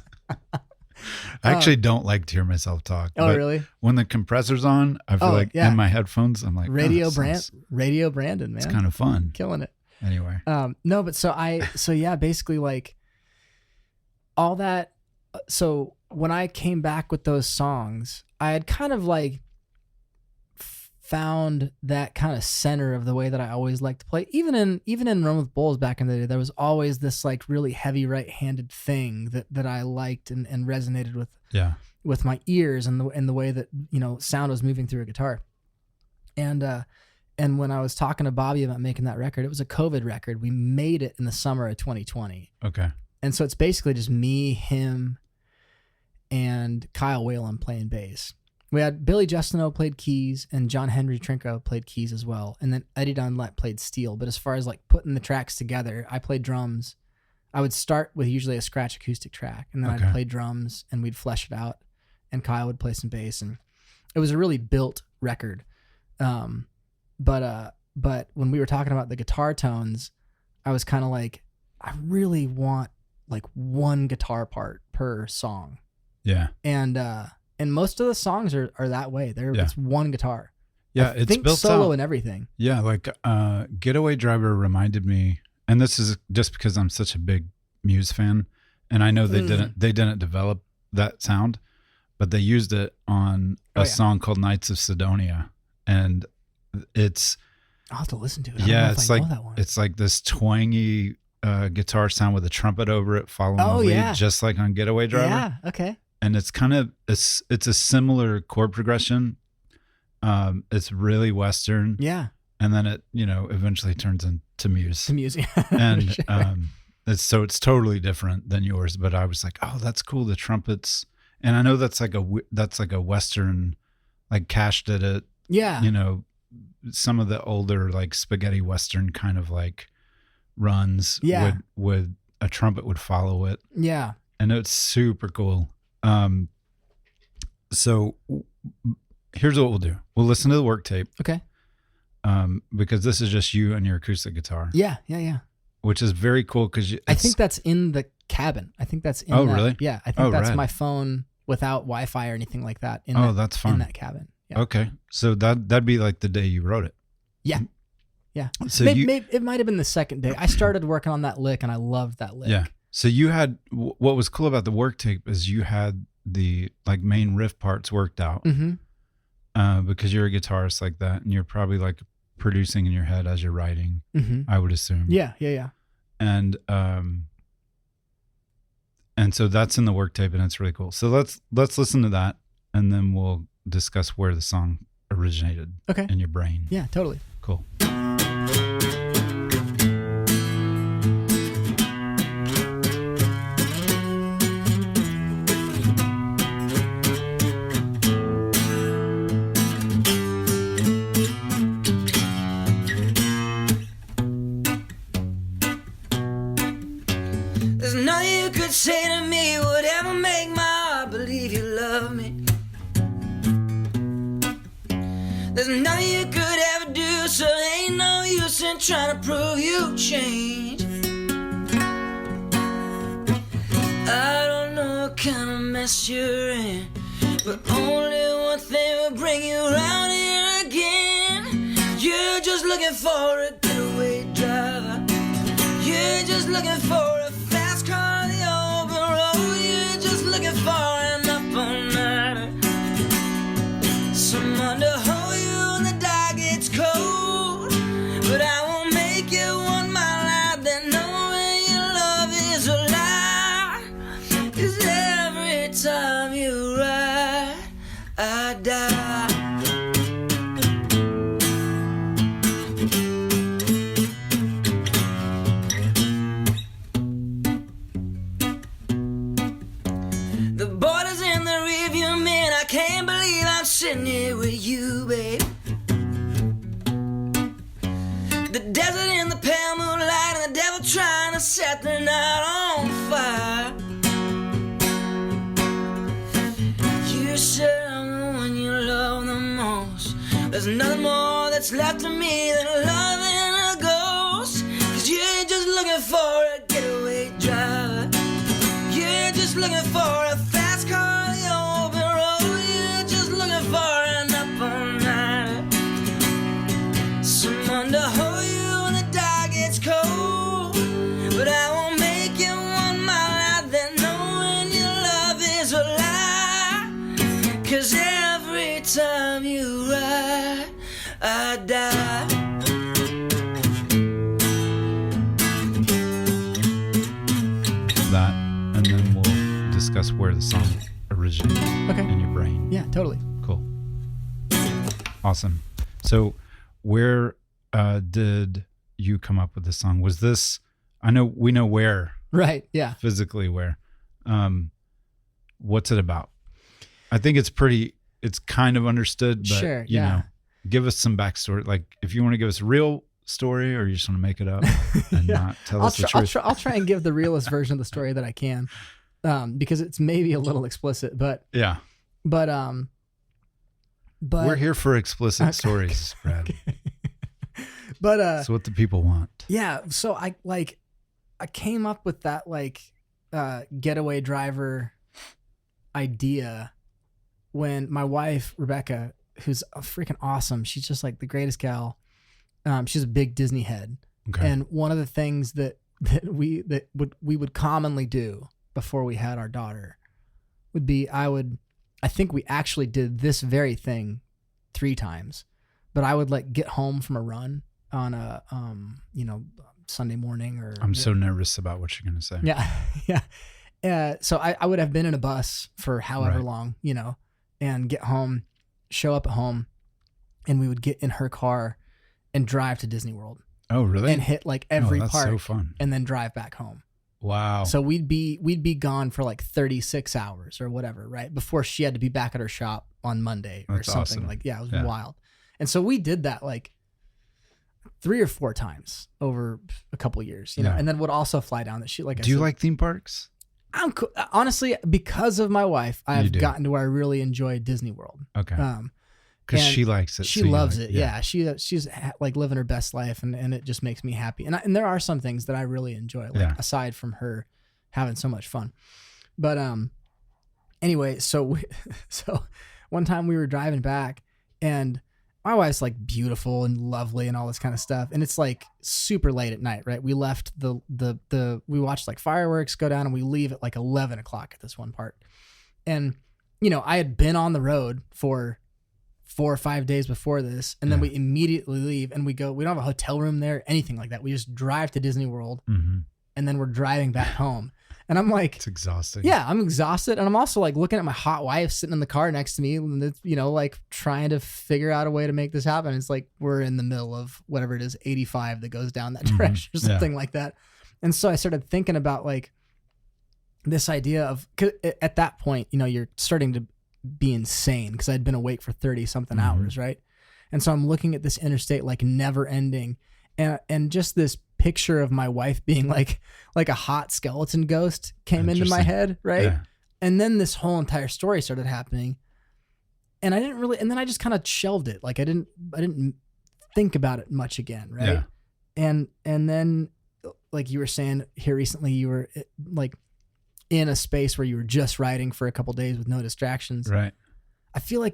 I actually don't like to hear myself talk. Oh, but really? when the compressor's on, I feel like in my headphones, I'm like, Radio that Radio Brandon, man. It's kind of fun. Killing it. Anyway. No, but so yeah, basically like all that. So when I came back with those songs, I had kind of like found that kind of center of the way that I always liked to play. Even in Run with Bulls back in the day, there was always this like really heavy right-handed thing that I liked and resonated with my ears and the way that, you know, sound was moving through a guitar. And when I was talking to Bobby about making that record, it was a COVID record. We made it in the summer of 2020. Okay. And so it's basically just me, him, and Kyle Whalen playing bass. We had Billy Justino played keys and John Henry Trinko played keys as well. And then Eddie Dunlap played steel. But as far as like putting the tracks together, I played drums. I would start with usually a scratch acoustic track, and then I'd play drums and we'd flesh it out, and Kyle would play some bass, and it was a really built record. But when we were talking about the guitar tones, I was kind of like, I really want like one guitar part per song. Yeah. And most of the songs are that way. It's one guitar. Yeah, I think built solo out. And everything. Yeah, like Getaway Driver reminded me, and this is just because I'm such a big Muse fan, and I know they didn't develop that sound, but they used it on a song called Knights of Sidonia, and it's I'll have to listen to it. It's like this twangy guitar sound with a trumpet over it following the lead, just like on Getaway Driver. Yeah, okay. And it's kind of it's a similar chord progression. It's really Western. Yeah. And then it, you know, eventually turns into Muse. And sure. It's totally different than yours, but I was like, oh, that's cool, the trumpets. And I know that's like a Western, like Cash did it. Yeah. You know, some of the older like spaghetti Western kind of like runs would a trumpet would follow it. Yeah. And it's super cool. So here's what we'll do. We'll listen to the Worktape. Okay. Because this is just you and your acoustic guitar. Yeah. Which is very cool because I think that's in the cabin. I think that's in really? Yeah. I think that's my phone without Wi-Fi or anything like that. That's fun. In that cabin. Yeah. Okay. So that'd be like the day you wrote it. Yeah. Yeah. So maybe it might have been the second day. I started working on that lick and I loved that lick. Yeah. So you had, what was cool about the Worktape is you had the like main riff parts worked out. Mm-hmm. Because you're a guitarist like that, and you're probably like producing in your head as you're writing, I would assume. Yeah. And so that's in the Worktape, and it's really cool. So let's listen to that, and then we'll discuss where the song originated in your brain. Yeah, totally. Cool. There's nothing you could say to me would ever make my heart believe you love me. There's nothing you could ever do, so there ain't no use in trying to prove you change. I don't know what kind of mess you're in, but only one thing will bring you around here again. You're just looking for a getaway driver. You're just looking for a fast car on the open road. You're just looking for an up-all-nighter, someone to hold you when the dark gets cold. But I won't make you want my life, then knowing your love is a lie. 'Cause every time you ride, I die. The border's in the rearview mirror. I can't believe I'm sitting here with you, babe. The desert in the pale moonlight, and the devil trying to set the night on fire. There's nothing more that's left of me than loving a ghost. 'Cause you ain't just looking for a getaway driver. You ain't just looking for a fast car on the open road. You ain't just looking for an up all night. Someone to hold you when the dark gets cold. But I won't make you one mile out there knowing your love is a lie. 'Cause every time you ride, I die. That, and then we'll discuss where the song originated in your brain. Yeah, totally. Cool. Awesome. So where did you come up with this song? Was this, we know where. Right, yeah. Physically where. What's it about? I think it's kind of understood, but sure, you know, give us some backstory. Like if you want to give us a real story or you just want to make it up and not tell us the truth. I'll try and give the realest version of the story that I can, because it's maybe a little explicit, but we're here for explicit stories, Brad. But that's what the people want. Yeah, so I came up with that Getaway Driver idea when my wife Rebecca, who's freaking awesome, she's just like the greatest gal. She's a big Disney head, and one of the things that we would commonly do before we had our daughter would be I think we actually did this very thing 3 times, but I would get home from a run on a Sunday morning or. I'm so nervous about what you're gonna say. Yeah. So I would have been in a bus for however long, and get home, show up at home, and we would get in her car and drive to Disney World. Oh, really? And hit every that's park, so fun. and then drive back home. Wow. So we'd be gone for 36 hours or whatever, right? Before she had to be back at her shop on Monday or something. Awesome. It was wild. And so we did that 3 or 4 times over a couple of years, and then would also fly down that shit. Do you like theme parks? I'm honestly, because of my wife, I've gotten to where I really enjoy Disney World. Okay. Because she likes it. She loves it. Yeah. She's living her best life, and it just makes me happy. And there are some things that I really enjoy, aside from her having so much fun. But anyway, so one time we were driving back, and my wife's beautiful and lovely and all this kind of stuff, and it's super late at night, right? We left we watched fireworks go down, and we leave at 11 o'clock at this one part, and I had been on the road for 4 or 5 days before this, and then we immediately leave, and we don't have a hotel room there, anything like that. We just drive to Disney World, and then we're driving back home. And I'm it's exhausting. Yeah, I'm exhausted. And I'm also looking at my hot wife sitting in the car next to me, and it's, trying to figure out a way to make this happen. It's we're in the middle of whatever it is, 85 that goes down that direction or something like that. And so I started thinking about this idea of, 'cause at that point, you're starting to be insane because I'd been awake for 30 something hours. Right. And so I'm looking at this interstate, never ending. And just this picture of my wife being like a hot skeleton ghost came into my head. Right. Yeah. And then this whole entire story started happening, and and then I just kind of shelved it. I didn't think about it much again. Right. Yeah. And then you were saying here recently, you were in a space where you were just writing for a couple of days with no distractions. Right. I feel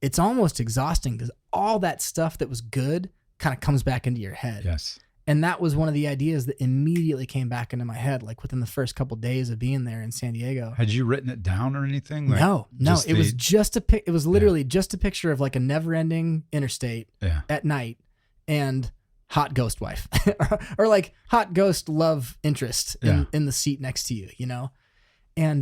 it's almost exhausting because all that stuff that was good kind of comes back into your head. Yes. And that was one of the ideas that immediately came back into my head, within the first couple of days of being there in San Diego. Had you written it down or anything? No. It was just it was literally just a picture of a never ending interstate at night and hot ghost wife or hot ghost love interest in the seat next to you, And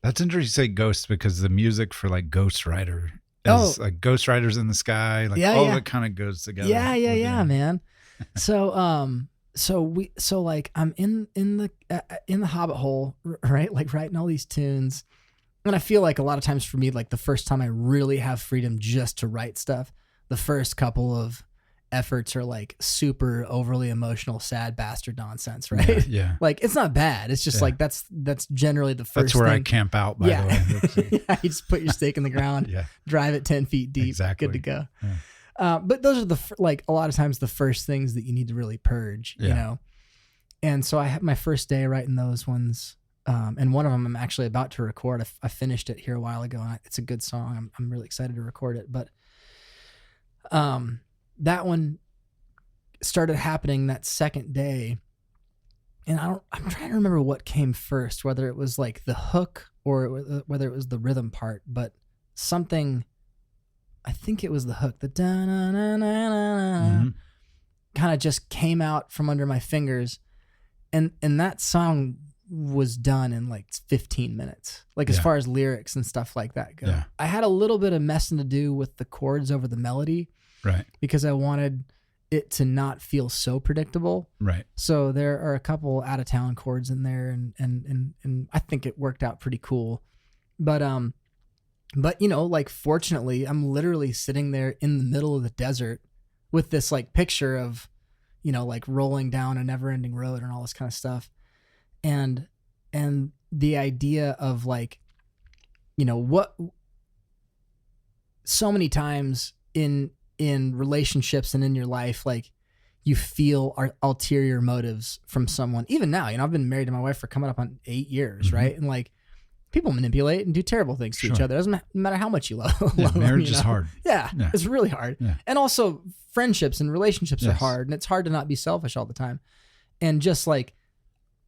that's interesting you say ghost, because the music for Ghost Rider is Ghost Riders in the sky, all of it kind of goes together. Yeah, man. So I'm in the Hobbit hole, right? Writing all these tunes. And I feel a lot of times for me, the first time I really have freedom just to write stuff, the first couple of efforts are super overly emotional, sad bastard nonsense, right? Yeah. It's not bad. It's just that's generally the first That's where thing. I camp out, by the way. You just put your stake in the ground, drive it 10 feet deep, exactly. good to go. But those are like a lot of times the first things that you need to really purge, you know? And so I had my first day writing those ones. And one of them I'm actually about to record. I finished it here a while ago, and it's a good song. I'm really excited to record it. But that one started happening that second day. And I'm trying to remember what came first, whether it was like the hook or whether it was the rhythm part, but something, I think it was the hook, the kind of just came out from under my fingers. And that song was done in like 15 minutes, like as far as lyrics and stuff like that go. Yeah. I had a little bit of messing to do with the chords over the melody, Right. because I wanted it to not feel so predictable. Right. So there are a couple out of town chords in there, and I think it worked out pretty cool. But you know, like fortunately, I'm literally sitting there in the middle of the desert with this like picture of, you know, like rolling down a never-ending road and all this kind of stuff. And the idea of like, you know, what so many times in relationships and in your life, like you feel ulterior motives from someone. Even now, you know, I've been married to my wife for coming up on 8 years, right? And like people manipulate and do terrible things to each other. It doesn't matter how much you love Yeah, them, marriage you know? is hard. Yeah, it's really hard. Yeah. And also friendships and relationships are Yes. hard, and it's hard to not be selfish all the time. And just like,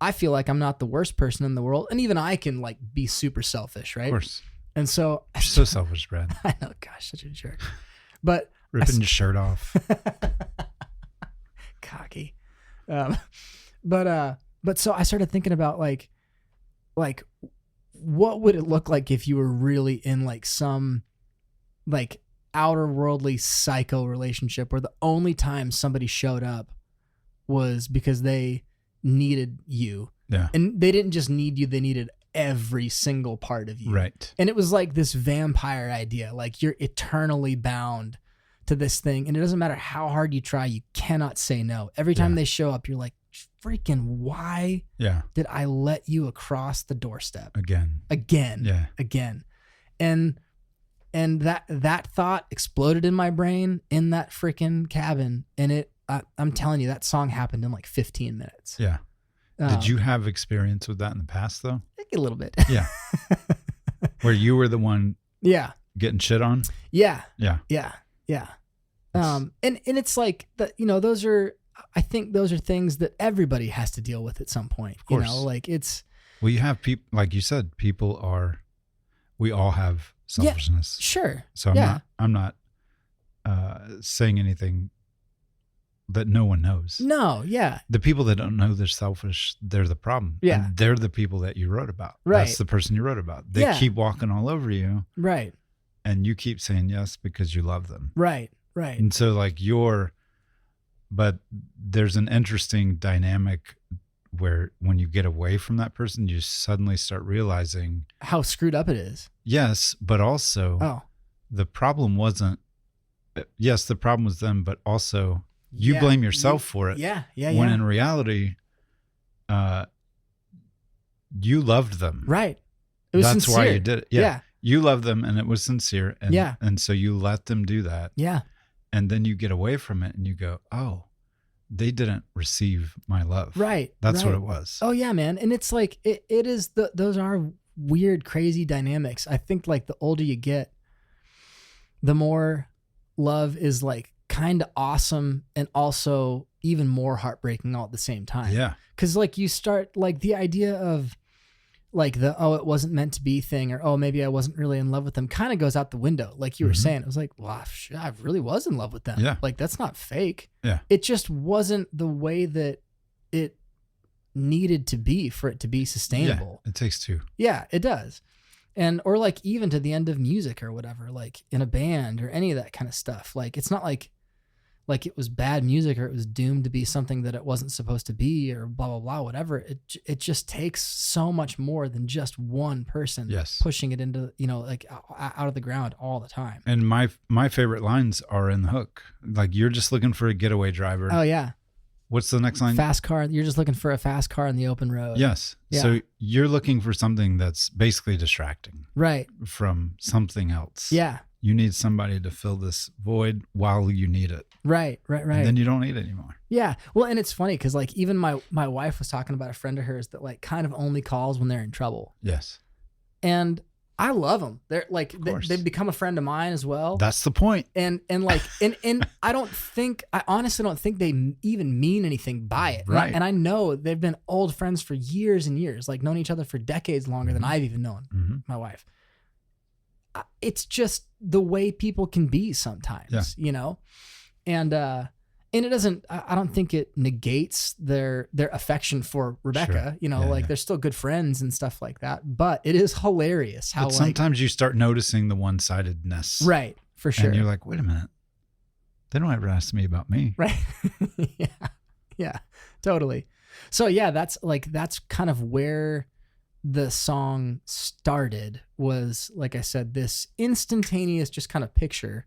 I feel like I'm not the worst person in the world. And even I can like be super selfish, right? Of course. And so You're so selfish, Brad. I know, gosh, such a jerk. But Ripping your shirt off. cocky. But so I started thinking about like what would it look like if you were really in like some like outer worldly psycho relationship where the only time somebody showed up was because they needed you. Yeah. And they didn't just need you, they needed every single part of you. Right. And it was like this vampire idea, like you're eternally bound to this thing, and it doesn't matter how hard you try, you cannot say no. Every time they show up, you're like, freaking why did I let you across the doorstep again? And that thought exploded in my brain in that freaking cabin, and I'm telling you, that song happened in like 15 minutes. Yeah. Did you have experience with that in the past though? A little bit. Yeah. Where you were the one getting shit on? Yeah. Yeah. And it's like that, you know, I think those are things that everybody has to deal with at some point. Of course. You know, like it's. Well, you have people, like you said, we all have selfishness. Yeah, sure. So I'm not saying anything that no one knows. No. Yeah. The people that don't know they're selfish, they're the problem. Yeah. And they're the people that you wrote about. Right. That's the person you wrote about. They keep walking all over you. Right. And you keep saying yes because you love them. Right. And so like but there's an interesting dynamic where when you get away from that person, you suddenly start realizing how screwed up it is. Yes, but also the problem wasn't, yes, the problem was them, but also you blame yourself for it. Yeah. When in reality, you loved them. Right. It was That's sincere. why you did it. Yeah. You loved them and it was sincere. And, and so you let them do that. Yeah. And then you get away from it and you go, oh, they didn't receive my love. Right. That's what it was. Oh yeah, man. And it's like, it is those are weird, crazy dynamics. I think like the older you get, the more love is like kind of awesome and also even more heartbreaking all at the same time. Yeah. Cause like you start like the idea of like it wasn't meant to be thing, or, maybe I wasn't really in love with them kind of goes out the window. Like you were saying, it was like, well, I really was in love with them. Yeah. Like that's not fake. Yeah. It just wasn't the way that it needed to be for it to be sustainable. Yeah, it takes two. Yeah, it does. And, or like even to the end of music or whatever, like in a band or any of that kind of stuff. Like, it's not like it was bad music or it was doomed to be something that it wasn't supposed to be or blah, blah, blah, whatever. It just takes so much more than just one person pushing it into, like out of the ground all the time. And my favorite lines are in the hook. Like, you're just looking for a getaway driver. Oh yeah. What's the next line? Fast car. You're just looking for a fast car on the open road. Yes. Yeah. So you're looking for something that's basically distracting. Right. From something else. Yeah. You need somebody to fill this void while you need it. Right. And then you don't need it anymore. Yeah. Well, and it's funny because like even my wife was talking about a friend of hers that like kind of only calls when they're in trouble. Yes. And I love them. They're like, they've become a friend of mine as well. That's the point. And like, and I honestly don't think they even mean anything by it. Right. And I know they've been old friends for years and years, like known each other for decades longer than I've even known my wife. It's just the way people can be sometimes, you know? And it doesn't, I don't think it negates their affection for Rebecca, you know, like they're still good friends and stuff like that, but it is hilarious how but sometimes you start noticing the one-sidedness. Right. For sure. And you're like, wait a minute. They don't ever ask me about me. Right. Yeah, totally. So yeah, that's kind of where the song started, was, like I said, this instantaneous just kind of picture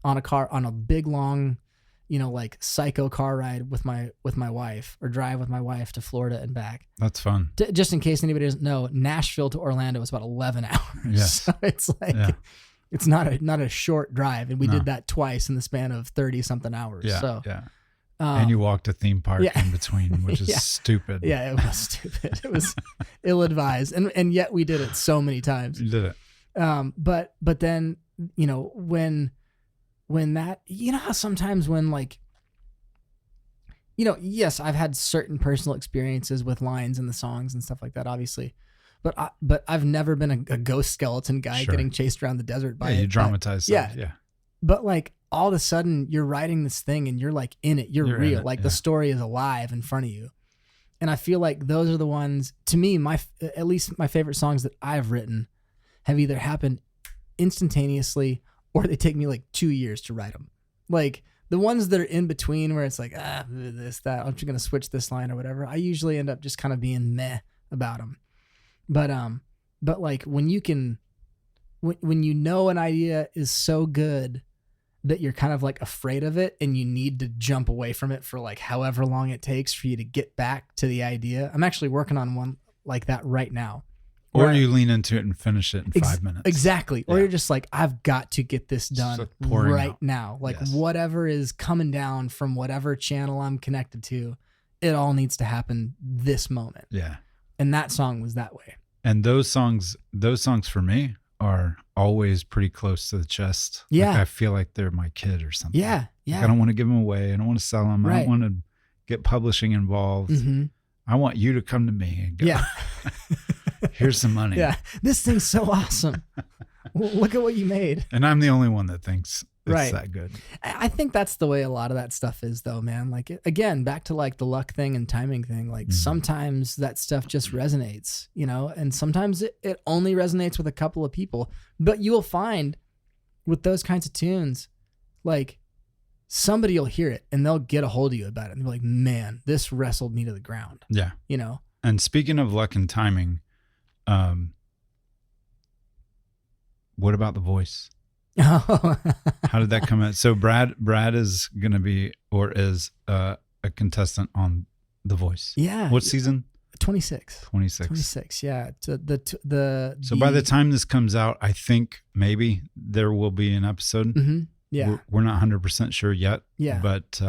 on a big long, you know, like psycho car ride with my wife, or drive with my wife to Florida and back. That's fun. Just in case anybody doesn't know, Nashville to Orlando is about 11 hours. Yes. So it's like, it's not a short drive. And we did that twice in the span of 30 something hours. Yeah. So, yeah. And you walked a theme park in between, which is stupid. Yeah, it was stupid. It was ill-advised. And yet we did it so many times. You did it. But then, you know, when that, you know how sometimes when like, you know, yes, I've had certain personal experiences with lines in the songs and stuff like that, obviously. But I've never been a ghost skeleton guy getting chased around the desert by you dramatize stuff. Yeah. But like all of a sudden you're writing this thing and you're like in it, you're real. Like the story is alive in front of you. And I feel like those are the ones, to me, at least my favorite songs that I've written have either happened instantaneously or they take me like 2 years to write them. Like the ones that are in between where it's like, this, that, I'm just going to switch this line or whatever. I usually end up just kind of being meh about them. But like when you know an idea is so good that you're kind of like afraid of it and you need to jump away from it for like however long it takes for you to get back to the idea. I'm actually working on one like that right now. Or you lean into it and finish it in 5 minutes. Exactly. Or you're just like, I've got to get this done right now. Like whatever is coming down from whatever channel I'm connected to, it all needs to happen this moment. Yeah. And that song was that way. And those songs for me are always pretty close to the chest. Yeah. Like I feel like they're my kid or something. Yeah. Yeah. Like I don't want to give them away. I don't want to sell them. Right. I don't want to get publishing involved. Mm-hmm. I want you to come to me and go, yeah. Here's some money. Yeah. This thing's so awesome. Look at what you made. And I'm the only one that thinks it's that good. I think that's the way a lot of that stuff is though, man. Like again, back to like the luck thing and timing thing. Like sometimes that stuff just resonates, you know, and sometimes it only resonates with a couple of people, but you will find with those kinds of tunes, like somebody will hear it and they'll get a hold of you about it and be like, man, this wrestled me to the ground. Yeah. You know? And speaking of luck and timing, what about the voice? How did that come out? So Brad is going to be, or is a contestant on The Voice. Yeah. What season? 26. 26. Yeah. So by the time this comes out, I think maybe there will be an episode. Mm-hmm. Yeah. We're not 100% sure yet. Yeah. But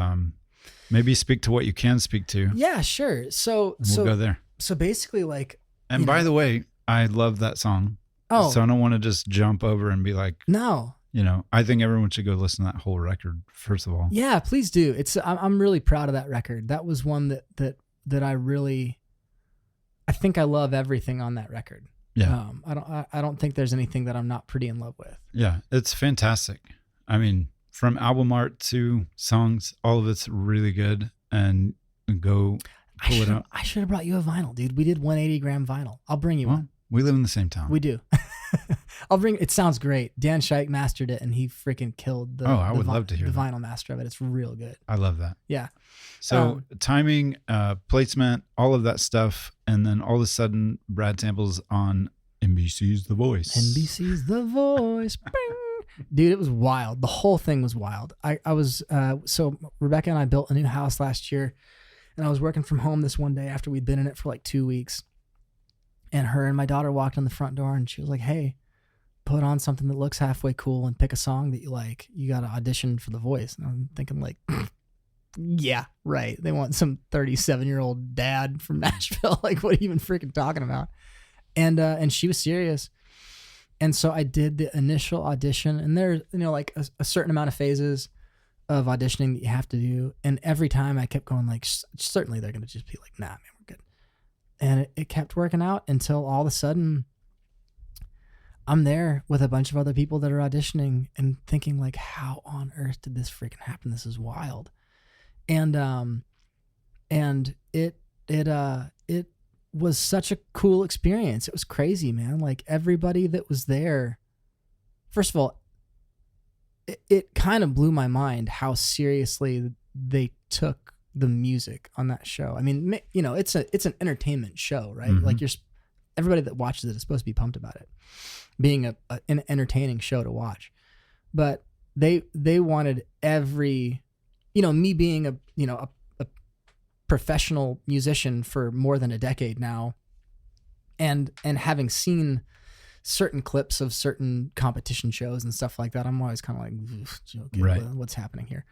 maybe speak to what you can speak to. Yeah, sure. So we'll go there. So basically, like. And by the way, I love that song. Oh. So I don't want to just jump over and be like, no. You know, I think everyone should go listen to that whole record, first of all. Yeah, please do. I'm really proud of that record. That was one that I think I love everything on that record. Yeah. I don't think there's anything that I'm not pretty in love with. Yeah, it's fantastic. I mean, from album art to songs, all of it's really good. And go pull it out. I should have brought you a vinyl, dude. We did 180 gram vinyl. I'll bring you one. We live in the same town. We do. It sounds great. Dan Scheich mastered it and he freaking killed the I would love to hear the that. vinyl master of it. It's real good. I love that. Yeah. So timing, placement, all of that stuff. And then all of a sudden Brad Sample's on NBC's The Voice. NBC's The Voice. Bing. Dude, it was wild. The whole thing was wild. I was, so Rebecca and I built a new house last year and I was working from home this one day after we'd been in it for like 2 weeks. And her and my daughter walked in the front door and she was like, hey, put on something that looks halfway cool and pick a song that you like. You got to audition for The Voice. And I'm thinking like, yeah, right. They want some 37-year-old dad from Nashville. Like, what are you even freaking talking about? And she was serious. And so I did the initial audition, and there's, like a certain amount of phases of auditioning that you have to do. And every time I kept going like, certainly they're going to just be like, nah, man, we're good. And it kept working out until all of a sudden I'm there with a bunch of other people that are auditioning and thinking like, how on earth did this freaking happen? This is wild. And it was such a cool experience. It was crazy, man. Like everybody that was there, first of all, it kind of blew my mind how seriously they took the music on that show. I mean, it's an entertainment show, right? Mm-hmm. Like everybody that watches it is supposed to be pumped about it being an entertaining show to watch, but they wanted every, me being a professional musician for more than a decade now, and having seen certain clips of certain competition shows and stuff like that, I'm always kind of like, okay, right, what's happening here?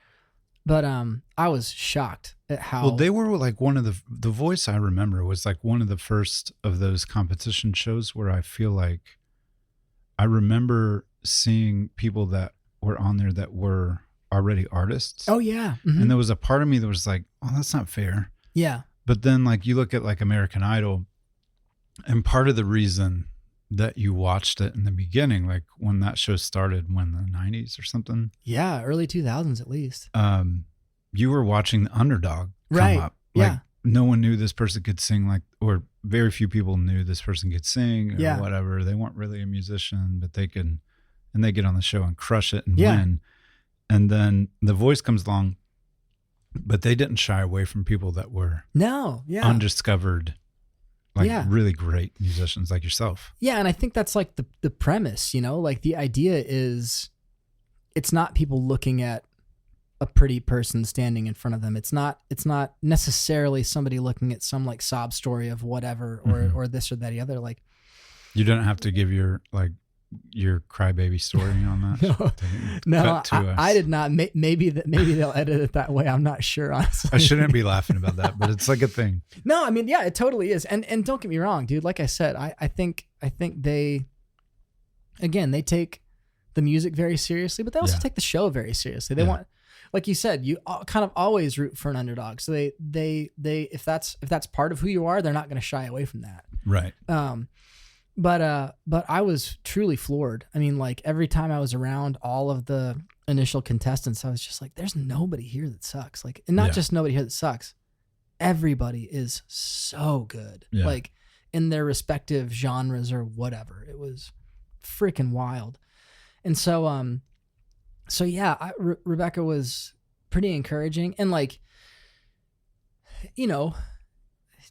But I was shocked at how well they were like one of the Voice I remember was like one of the first of those competition shows where I feel like I remember seeing people that were on there that were already artists. Oh yeah. Mm-hmm. And there was a part of me that was like, oh, that's not fair. Yeah. But then like you look at like American Idol, and part of the reason that you watched it in the beginning, like when that show started, when the 90s or something. Yeah, early 2000s at least. You were watching the underdog come right. up. Like, yeah. No one knew this person could sing, like, or very few people knew this person could sing or whatever. They weren't really a musician, but they could, and they get on the show and crush it and win. And then The Voice comes along, but they didn't shy away from people that were undiscovered, like really great musicians like yourself. Yeah. And I think that's like the premise, like the idea is it's not people looking at a pretty person standing in front of them. It's not necessarily somebody looking at some like sob story of whatever, or this or that, the other. Like, you don't have to give your crybaby story on that. No, I did not. Maybe they'll edit it that way. I'm not sure, honestly. I shouldn't be laughing about that, but it's like a thing. No, I mean, yeah, it totally is. And don't get me wrong, dude. Like I said, I think they take the music very seriously, but they also take the show very seriously. They want, like you said, you kind of always root for an underdog. So they if that's part of who you are, they're not going to shy away from that. Right. But I was truly floored. I mean, like every time I was around all of the initial contestants, I was just like, there's nobody here that sucks. Like, and not just nobody here that sucks. Everybody is so good, like in their respective genres or whatever. It was freaking wild. And so, Rebecca was pretty encouraging. And like,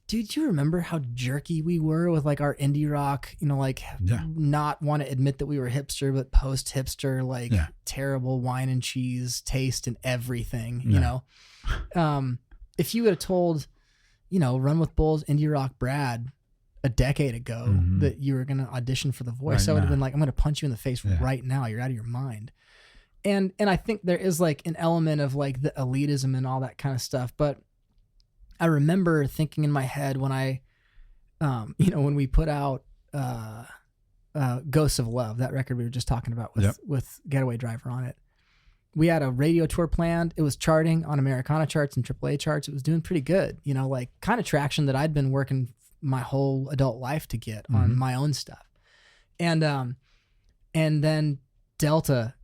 dude, you remember how jerky we were with like our indie rock, not want to admit that we were hipster, but post hipster, like terrible wine and cheese taste and everything, if you would have told, Run with Bulls, indie rock Brad a decade ago that you were going to audition for The Voice, I would have been like, I'm going to punch you in the face right now. You're out of your mind. And I think there is like an element of like the elitism and all that kind of stuff. But I remember thinking in my head when I, when we put out Ghosts of Love, that record we were just talking about with Getaway Driver on it, we had a radio tour planned. It was charting on Americana charts and AAA charts. It was doing pretty good, like kind of traction that I'd been working my whole adult life to get on my own stuff. And then the Delta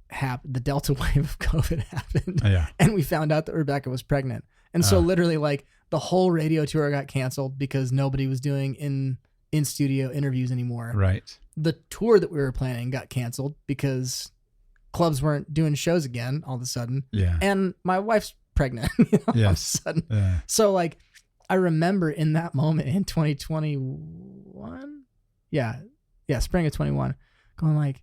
wave of COVID happened. And we found out that Rebecca was pregnant. And so literally like the whole radio tour got canceled because nobody was doing in studio interviews anymore. Right. The tour that we were planning got canceled because clubs weren't doing shows again all of a sudden. Yeah. And my wife's pregnant all of a sudden. Yeah. So like, I remember in that moment in 2021, spring of 21, going like,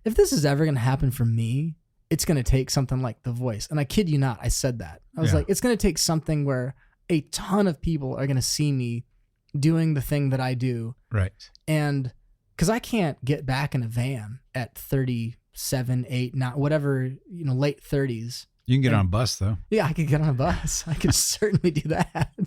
if this is ever going to happen for me, it's going to take something like The Voice. And I kid you not, I said that. I was like, it's going to take something where a ton of people are going to see me doing the thing that I do. Right. And because I can't get back in a van at 37, 8, not whatever, late 30s. You can get on a bus though. Yeah, I could get on a bus. I could certainly do that.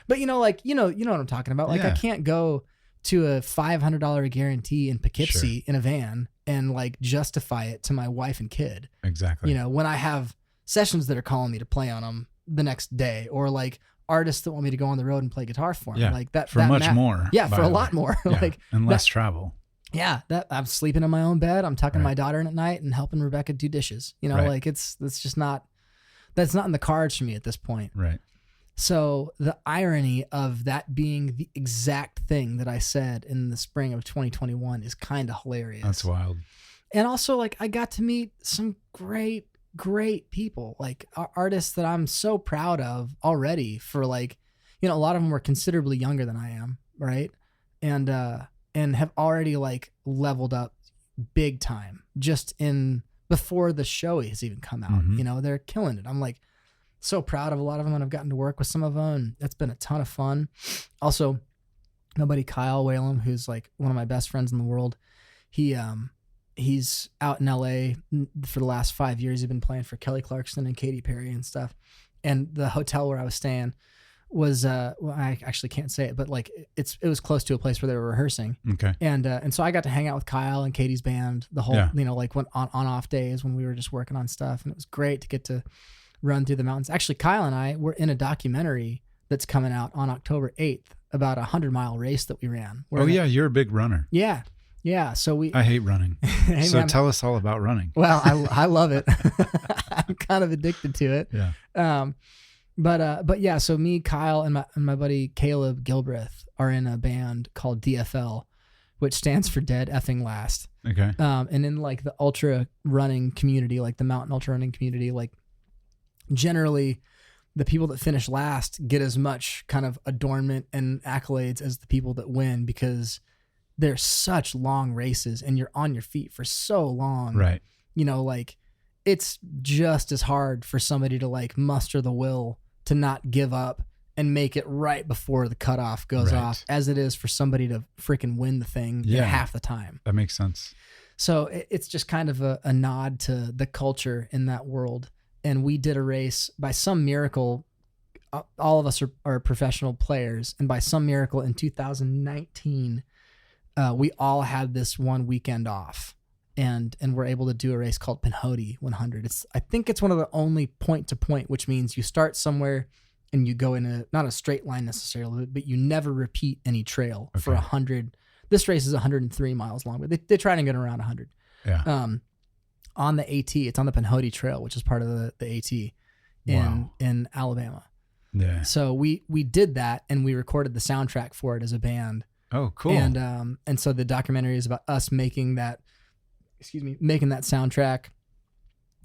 But you know what I'm talking about. Like, I can't go to a $500 guarantee in Poughkeepsie in a van and like justify it to my wife and kid. Exactly. When I have sessions that are calling me to play on them the next day, or like artists that want me to go on the road and play guitar for them. Yeah. Like that for much more. Yeah, for a lot more. Yeah. Like, and less travel. Yeah, that I'm sleeping in my own bed. I'm tucking my daughter in at night and helping Rebecca do dishes. Like that's not in the cards for me at this point. Right. So the irony of that being the exact thing that I said in the spring of 2021 is kind of hilarious. That's wild. And also, like, I got to meet some great people, like artists that I'm so proud of already for, like, a lot of them were considerably younger than I am. Right. And have already like leveled up big time just before the show has even come out. Mm-hmm. They're killing it. I'm like so proud of a lot of them, and I've gotten to work with some of them, and that's been a ton of fun. Also, my buddy Kyle Whalem, who's like one of my best friends in the world, he's out in LA for the last 5 years. He's been playing for Kelly Clarkson and Katy Perry and stuff. And the hotel where I was staying was I actually can't say it, but like it was close to a place where they were rehearsing. Okay. And so I got to hang out with Kyle and Katie's band the whole, like when on off days when we were just working on stuff, and it was great to get to run through the mountains. Actually, Kyle and I were in a documentary that's coming out on October 8th about 100-mile race that we ran. You're a big runner. Yeah. Yeah. So I hate running. Hey, so man, tell us all about running. Well, I love it. I'm kind of addicted to it. Yeah. But yeah, so me, Kyle, and my buddy Caleb Gilbreth are in a band called DFL, which stands for Dead Effing Last. Okay. And in like the ultra running community, like the mountain ultra running community, like generally the people that finish last get as much kind of adornment and accolades as the people that win, because they're such long races and you're on your feet for so long. Right. Like it's just as hard for somebody to like muster the will to not give up and make it right before the cutoff goes off as it is for somebody to freaking win the thing half the time. That makes sense. So it's just kind of a nod to the culture in that world. And we did a race by some miracle. All of us are professional players. And by some miracle in 2019, we all had this one weekend off. And we're able to do a race called Pinhoti 100. I think it's one of the only point to point, which means you start somewhere and you go in not a straight line necessarily, but you never repeat any trail for 100. This race is 103 miles long, but they try to get around 100. Yeah. On the AT, it's on the Pinhoti Trail, which is part of the AT in Alabama. Yeah. So we did that, and we recorded the soundtrack for it as a band. Oh, cool. And so the documentary is about us making that soundtrack,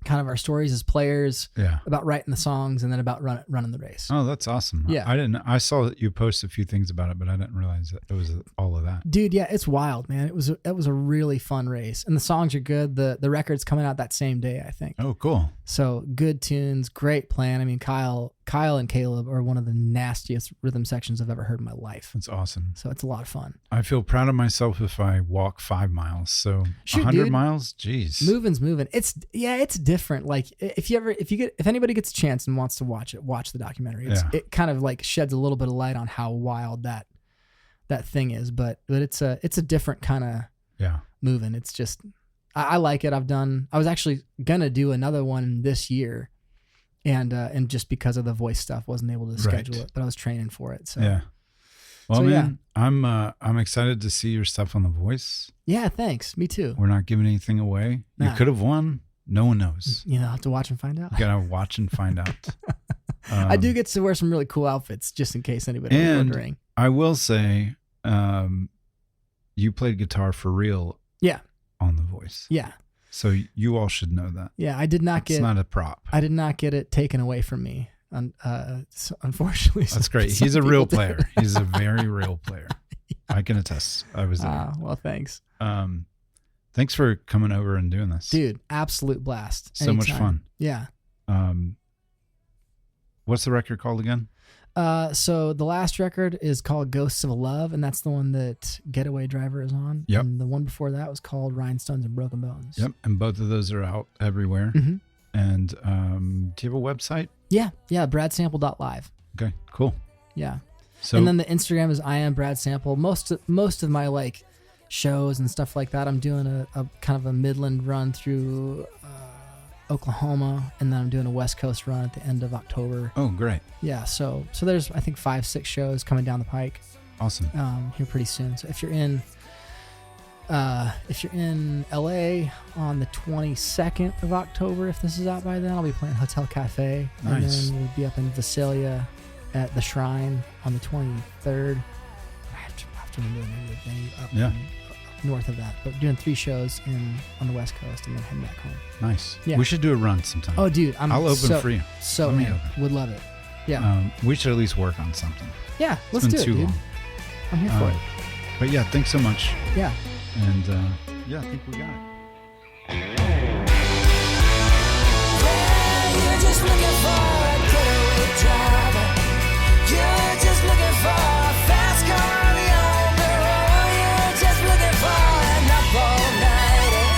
kind of our stories as players, about writing the songs, and then about running the race. Oh, that's awesome. Yeah. I saw that you posted a few things about it, but I didn't realize that it was all of that. Dude, yeah, it's wild, man. It was a really fun race, and the songs are good. The record's coming out that same day, I think. Oh, cool. So good tunes, great plan. I mean, Kyle and Caleb are one of the nastiest rhythm sections I've ever heard in my life. That's awesome. So it's a lot of fun. I feel proud of myself if I walk 5 miles. So Shoot, 100 dude. miles, geez. Moving's moving. It's different. Like if anybody gets a chance and wants to watch the documentary. It kind of like sheds a little bit of light on how wild that thing is. But it's a different kind of moving. It's just I like it. I was actually gonna do another one this year. And just because of the voice stuff, wasn't able to schedule it, but I was training for it. So yeah. Well, man, I'm excited to see your stuff on The Voice. Yeah, thanks. Me too. We're not giving anything away. You could have won. No one knows. I'll have to watch and find out. You gotta watch and find out. I do get to wear some really cool outfits, just in case anybody was wondering. I will say, you played guitar for real. Yeah. On The Voice. Yeah. So you all should know that. Yeah, I did not It's not a prop. I did not get it taken away from me. Unfortunately. That's great. He's a real player. He's a very real player. I can attest. I was there. Well, thanks. Thanks for coming over and doing this. Dude, absolute blast. So much fun. Yeah. What's the record called again? So the last record is called Ghosts of Love, and that's the one that Getaway Driver is on. Yep. And the one before that was called Rhinestones and Broken Bones. Yep. And both of those are out everywhere. Mm-hmm. And do you have a website? Yeah. bradsample.live. Okay, cool. Yeah. So, and then the Instagram is I am Brad Sample. Most of my like shows and stuff like that, I'm doing a kind of a Midland run through Oklahoma, and then I'm doing a West Coast run at the end of October. oh, great. Yeah, so there's I think 5-6 shows coming down the pike Awesome. here pretty soon. So if you're in LA on the 22nd of October, if this is out by then, I'll be playing Hotel Cafe. Nice. And then we'll be up in Visalia at the Shrine on the 23rd. I have to remember the name of the venue up, up north of that. But doing 3 shows on the West Coast and then heading back home. Nice. Yeah. We should do a run sometime. Oh, dude, I'll open for you. So Let me in. open. Would love it. Yeah. We should at least work on something. Yeah, It's let's been do it, too dude. long. I'm here for it. But yeah, thanks so much. Yeah. And yeah, I think we got it. You're just looking for a getaway driver. You're just looking for a fast car on the open road. You're just looking for an up all-nighter.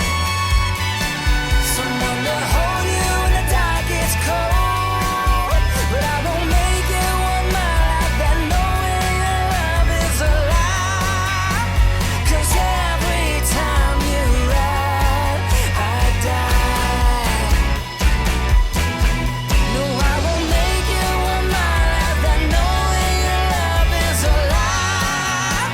Someone to hold you when the dark is cold. But I won't make it 1 mile out that knowing your love is alive. 'Cause every time you ride, I die. No, I won't make it 1 mile out that knowing your love is alive.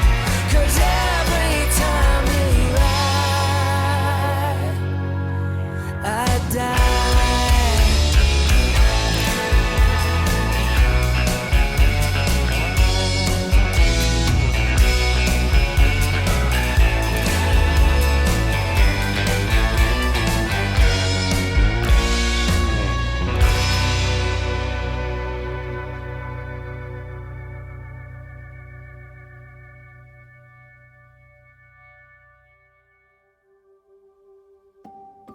'Cause every time you ride, I die.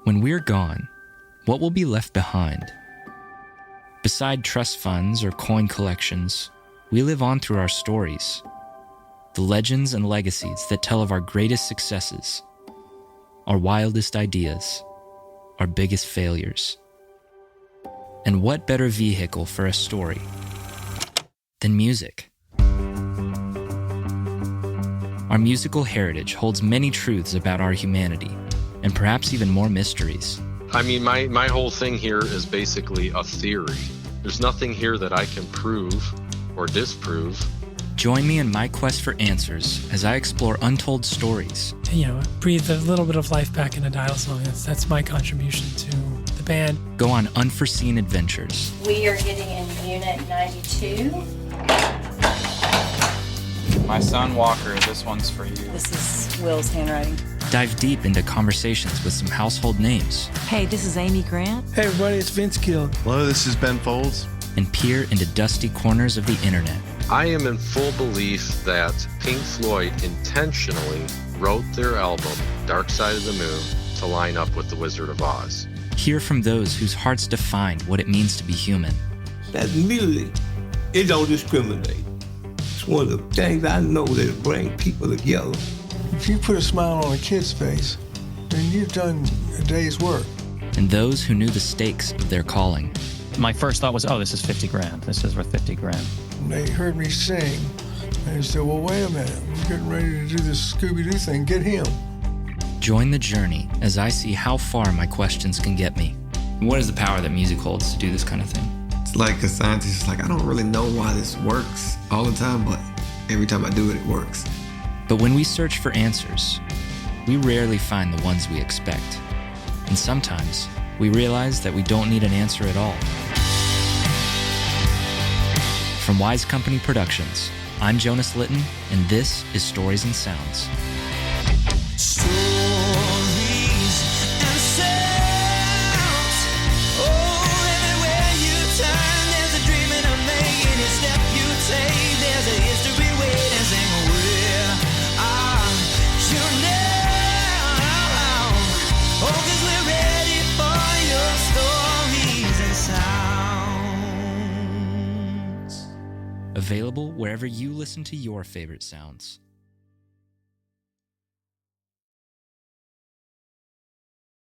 When we're gone, what will be left behind? Beside trust funds or coin collections, we live on through our stories, the legends and legacies that tell of our greatest successes, our wildest ideas, our biggest failures. And what better vehicle for a story than music? Our musical heritage holds many truths about our humanity, and perhaps even more mysteries. I mean, my whole thing here is basically a theory. There's nothing here that I can prove or disprove. Join me in my quest for answers as I explore untold stories, You know, breathe a little bit of life back in a Dial song. That's my contribution to the band. go on unforeseen adventures, We are getting in Unit 92. My son Walker, this one's for you. This is Will's handwriting. dive deep into conversations with some household names, Hey, this is Amy Grant. Hey everybody, it's Vince Gill. Hello, this is Ben Folds. and peer into dusty corners of the internet. I am in full belief that Pink Floyd intentionally wrote their album, Dark Side of the Moon, to line up with The Wizard of Oz. Hear from those whose hearts define what it means to be human. That music, it don't discriminate. It's one of the things I know that bring people together. If you put a smile on a kid's face, then you've done a day's work. And those who knew the stakes of their calling. My first thought was, oh, this is 50 grand. This is worth 50 grand. And they heard me sing, and they said, well, wait a minute, we're getting ready to do this Scooby-Doo thing, get him. Join the journey as I see how far my questions can get me. What is the power that music holds to do this kind of thing? It's like a scientist, it's like, I don't really know why this works all the time, but every time I do it, it works. But when we search for answers, we rarely find the ones we expect. And sometimes we realize that we don't need an answer at all. From Wise Company Productions, I'm Jonas Litton, and this is Stories and Sounds. Stories and sounds. Oh, everywhere you turn, there's a dream and a making. Each step you take, there's a history waiting. Sing, where are you now? Oh, 'cause we're ready for your stories and sounds. Available wherever you listen to your favorite sounds.